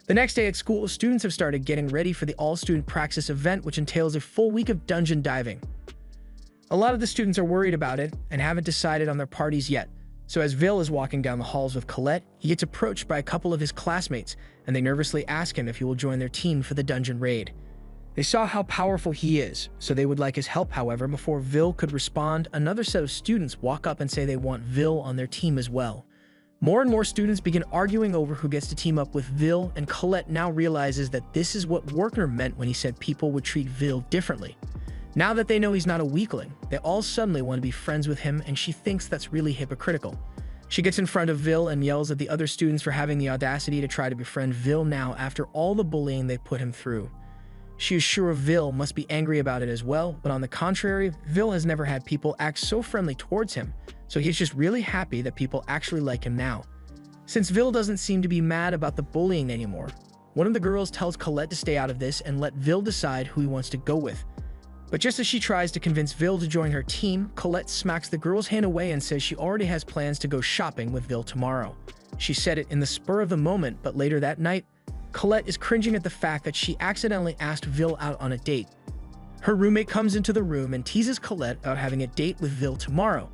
The next day at school, students have started getting ready for the all-student praxis event, which entails a full week of dungeon diving. A lot of the students are worried about it and haven't decided on their parties yet, so as Vil is walking down the halls with Colette, he gets approached by a couple of his classmates, and they nervously ask him if he will join their team for the dungeon raid. They saw how powerful he is, so they would like his help. However, before Vil could respond, another set of students walk up and say they want Vil on their team as well. More and more students begin arguing over who gets to team up with Vil, and Colette now realizes that this is what Werkner meant when he said people would treat Vil differently. Now that they know he's not a weakling, they all suddenly want to be friends with him, and she thinks that's really hypocritical. She gets in front of Vil and yells at the other students for having the audacity to try to befriend Vil now after all the bullying they put him through. She is sure Vil must be angry about it as well, but on the contrary, Vil has never had people act so friendly towards him, so he's just really happy that people actually like him now. Since Vil doesn't seem to be mad about the bullying anymore, one of the girls tells Colette to stay out of this and let Vil decide who he wants to go with. But just as she tries to convince Vil to join her team, Colette smacks the girl's hand away and says she already has plans to go shopping with Vil tomorrow. She said it in the spur of the moment, but later that night, Colette is cringing at the fact that she accidentally asked Vil out on a date. Her roommate comes into the room and teases Colette about having a date with Vil tomorrow,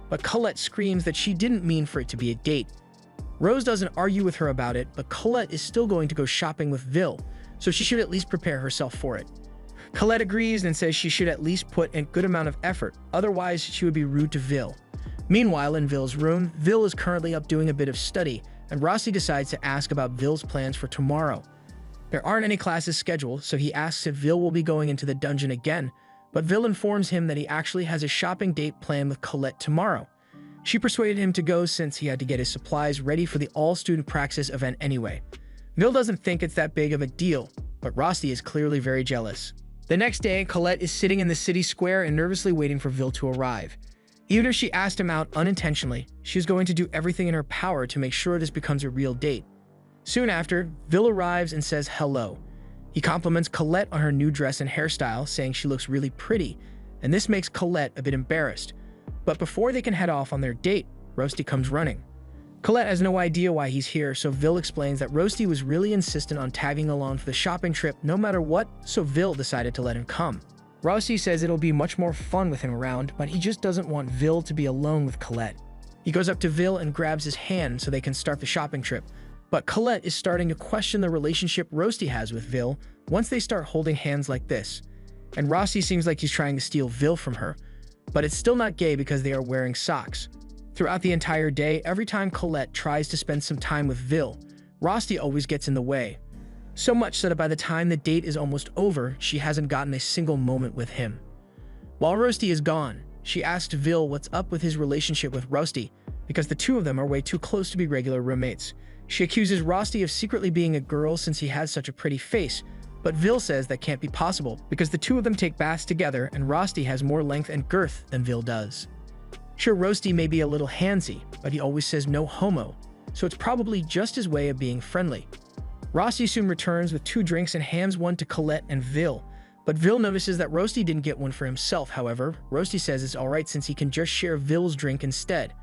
but Colette screams that she didn't mean for it to be a date. Rose doesn't argue with her about it, but Colette is still going to go shopping with Vil, so she should at least prepare herself for it. Colette agrees and says she should at least put in a good amount of effort, otherwise she would be rude to Vil. Meanwhile, in Vil's room, Vil is currently up doing a bit of study, and Rossi decides to ask about Vil's plans for tomorrow. There aren't any classes scheduled, so he asks if Vil will be going into the dungeon again, but Vil informs him that he actually has a shopping date planned with Colette tomorrow. She persuaded him to go since he had to get his supplies ready for the all-student praxis event anyway. Vil doesn't think it's that big of a deal, but Rossi is clearly very jealous. The next day, Colette is sitting in the city square and nervously waiting for Vil to arrive. Even if she asked him out unintentionally, she's going to do everything in her power to make sure this becomes a real date. Soon after, Vil arrives and says hello. He compliments Colette on her new dress and hairstyle, saying she looks really pretty, and this makes Colette a bit embarrassed. But before they can head off on their date, Rosti comes running. Colette has no idea why he's here, so Vil explains that Rosti was really insistent on tagging along for the shopping trip no matter what, so Vil decided to let him come. Rosti says it'll be much more fun with him around, but he just doesn't want Vil to be alone with Colette. He goes up to Vil and grabs his hand so they can start the shopping trip, but Colette is starting to question the relationship Rosti has with Vil once they start holding hands like this. And Rosti seems like he's trying to steal Vil from her, but it's still not gay because they are wearing socks. Throughout the entire day, every time Colette tries to spend some time with Vil, Rosti always gets in the way. So much so that by the time the date is almost over, she hasn't gotten a single moment with him. While Rosti is gone, she asked Vil what's up with his relationship with Rosti, because the two of them are way too close to be regular roommates. She accuses Rosti of secretly being a girl since he has such a pretty face, but Vil says that can't be possible because the two of them take baths together and Rosti has more length and girth than Vil does. Sure, Rosti may be a little handsy, but he always says no homo, so it's probably just his way of being friendly. Rosti soon returns with 2 drinks and hands one to Colette and Vil, but Vil notices that Rosti didn't get one for himself. However, Rosti says it's alright since he can just share Vil's drink instead.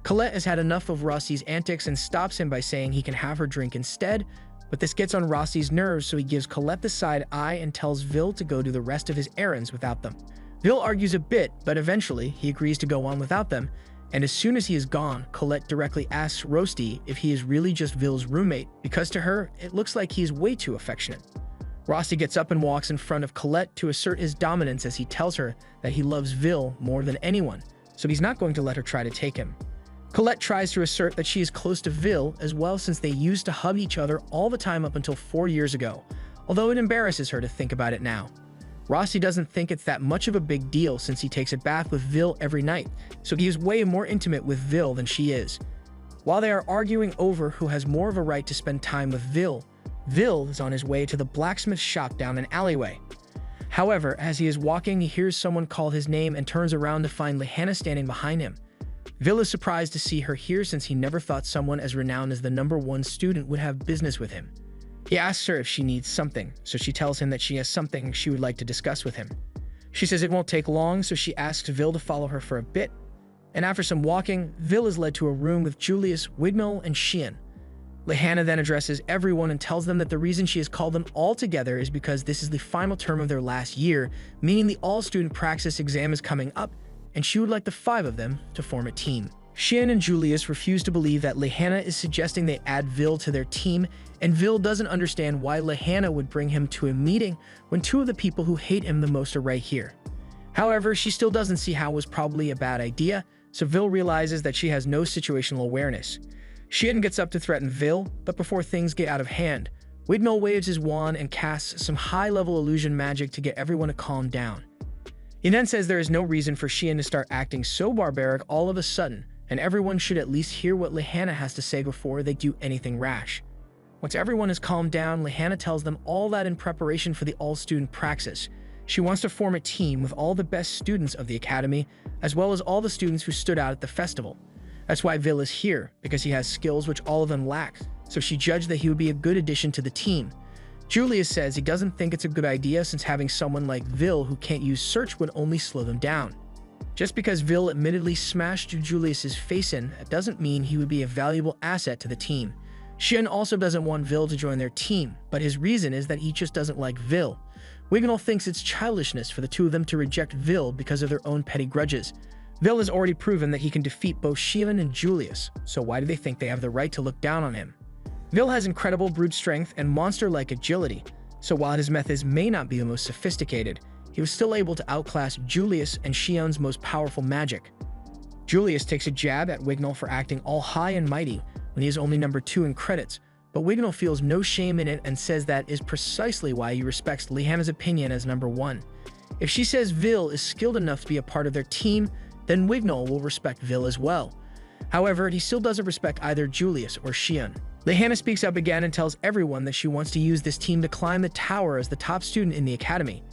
Colette has had enough of Rosti's antics and stops him by saying he can have her drink instead, but this gets on Rosti's nerves, so he gives Colette the side eye and tells Vil to go do the rest of his errands without them. Vil argues a bit, but eventually he agrees to go on without them, and as soon as he is gone, Colette directly asks Rosti if he is really just Vil's roommate, because to her, it looks like he's way too affectionate. Rosti gets up and walks in front of Colette to assert his dominance as he tells her that he loves Vil more than anyone, so he's not going to let her try to take him. Colette tries to assert that she is close to Vil as well since they used to hug each other all the time up until 4 years ago, although it embarrasses her to think about it now. Rosti doesn't think it's that much of a big deal since he takes a bath with Vil every night, so he is way more intimate with Vil than she is. While they are arguing over who has more of a right to spend time with Vil, Vil is on his way to the blacksmith shop down an alleyway. However, as he is walking, he hears someone call his name and turns around to find Lehana standing behind him. Vil is surprised to see her here since he never thought someone as renowned as the #1 student would have business with him. He asks her if she needs something, so she tells him that she has something she would like to discuss with him. She says it won't take long, so she asks Vil to follow her for a bit. And after some walking, Vil is led to a room with Julius, Wignall, and Sheehan. Lehana then addresses everyone and tells them that the reason she has called them all together is because this is the final term of their last year, meaning the all-student praxis exam is coming up, and she would like the 5 of them to form a team. Sheehan and Julius refuse to believe that Lehana is suggesting they add Vil to their team, and Vil doesn't understand why Lehana would bring him to a meeting when 2 of the people who hate him the most are right here. However, she still doesn't see how it was probably a bad idea, so Vil realizes that she has no situational awareness. Sheehan gets up to threaten Vil, but before things get out of hand, Wignall waves his wand and casts some high-level illusion magic to get everyone to calm down. He then says there is no reason for Sheehan to start acting so barbaric all of a sudden, and everyone should at least hear what Lehana has to say before they do anything rash. Once everyone is calmed down, Lehana tells them all that in preparation for the all-student praxis. She wants to form a team with all the best students of the academy, as well as all the students who stood out at the festival. That's why Vil is here, because he has skills which all of them lack, so she judged that he would be a good addition to the team. Julius says he doesn't think it's a good idea since having someone like Vil who can't use search would only slow them down. Just because Vil admittedly smashed Julius's face in, that doesn't mean he would be a valuable asset to the team. Sheehan also doesn't want Vil to join their team, but his reason is that he just doesn't like Vil. Wignall thinks it's childishness for the 2 of them to reject Vil because of their own petty grudges. Vil has already proven that he can defeat both Sheehan and Julius, so why do they think they have the right to look down on him? Vil has incredible brute strength and monster-like agility, so while his methods may not be the most sophisticated, he was still able to outclass Julius and Sheehan's most powerful magic. Julius takes a jab at Wignall for acting all high and mighty when he is only #2 in credits, but Wignall feels no shame in it and says that is precisely why he respects Lehana's opinion as #1. If she says Vil is skilled enough to be a part of their team, then Wignall will respect Vil as well. However, he still doesn't respect either Julius or Sheehan. Lehana speaks up again and tells everyone that she wants to use this team to climb the tower as the top student in the academy.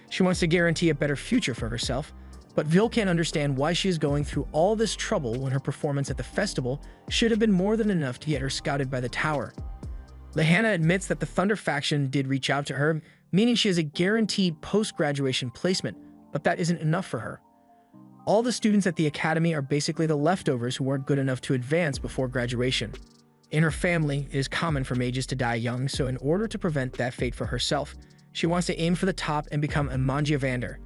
She wants to guarantee a better future for herself, but Vil can't understand why she is going through all this trouble when her performance at the festival should have been more than enough to get her scouted by the tower. Lehana admits that the Thunder faction did reach out to her, meaning she has a guaranteed post-graduation placement, but that isn't enough for her. All the students at the academy are basically the leftovers who weren't good enough to advance before graduation. In her family, it is common for mages to die young, so in order to prevent that fate for herself, she wants to aim for the top and become a Mangiavander.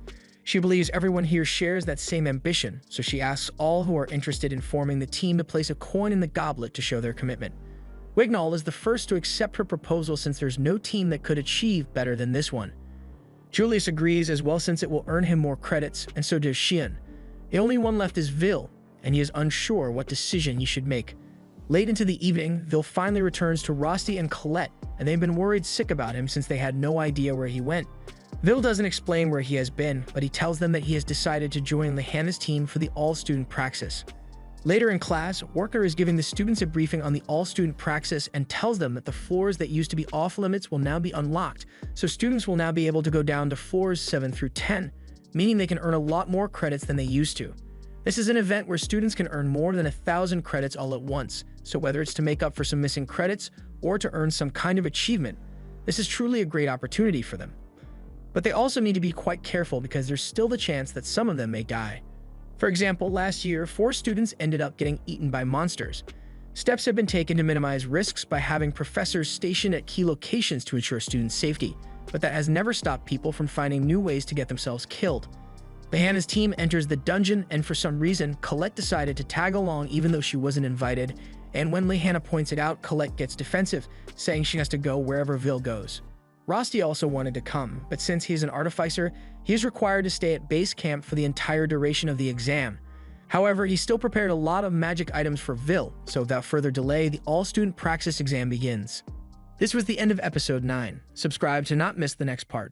She believes everyone here shares that same ambition, so she asks all who are interested in forming the team to place a coin in the goblet to show their commitment. Wignall is the first to accept her proposal since there's no team that could achieve better than this one. Julius agrees as well since it will earn him more credits, and so does Sheehan. The only one left is Vil, and he is unsure what decision he should make. Late into the evening, Vil finally returns to Rosti and Colette, and they've been worried sick about him since they had no idea where he went. Vil doesn't explain where he has been, but he tells them that he has decided to join Lehana's team for the all-student praxis. Later in class, Worker is giving the students a briefing on the all-student praxis and tells them that the floors that used to be off-limits will now be unlocked, so students will now be able to go down to floors 7 through 10, meaning they can earn a lot more credits than they used to. This is an event where students can earn more than 1,000 credits all at once, so whether it's to make up for some missing credits or to earn some kind of achievement, this is truly a great opportunity for them. But they also need to be quite careful because there's still the chance that some of them may die. For example, last year, 4 students ended up getting eaten by monsters. Steps have been taken to minimize risks by having professors stationed at key locations to ensure students' safety, but that has never stopped people from finding new ways to get themselves killed. Lehana's team enters the dungeon, and for some reason, Colette decided to tag along even though she wasn't invited, and when Lehana points it out, Colette gets defensive, saying she has to go wherever Vil goes. Rosti also wanted to come, but since he is an artificer, he is required to stay at base camp for the entire duration of the exam. However, he still prepared a lot of magic items for Vil, so without further delay, the all-student praxis exam begins. This was the end of episode 9. Subscribe to not miss the next part.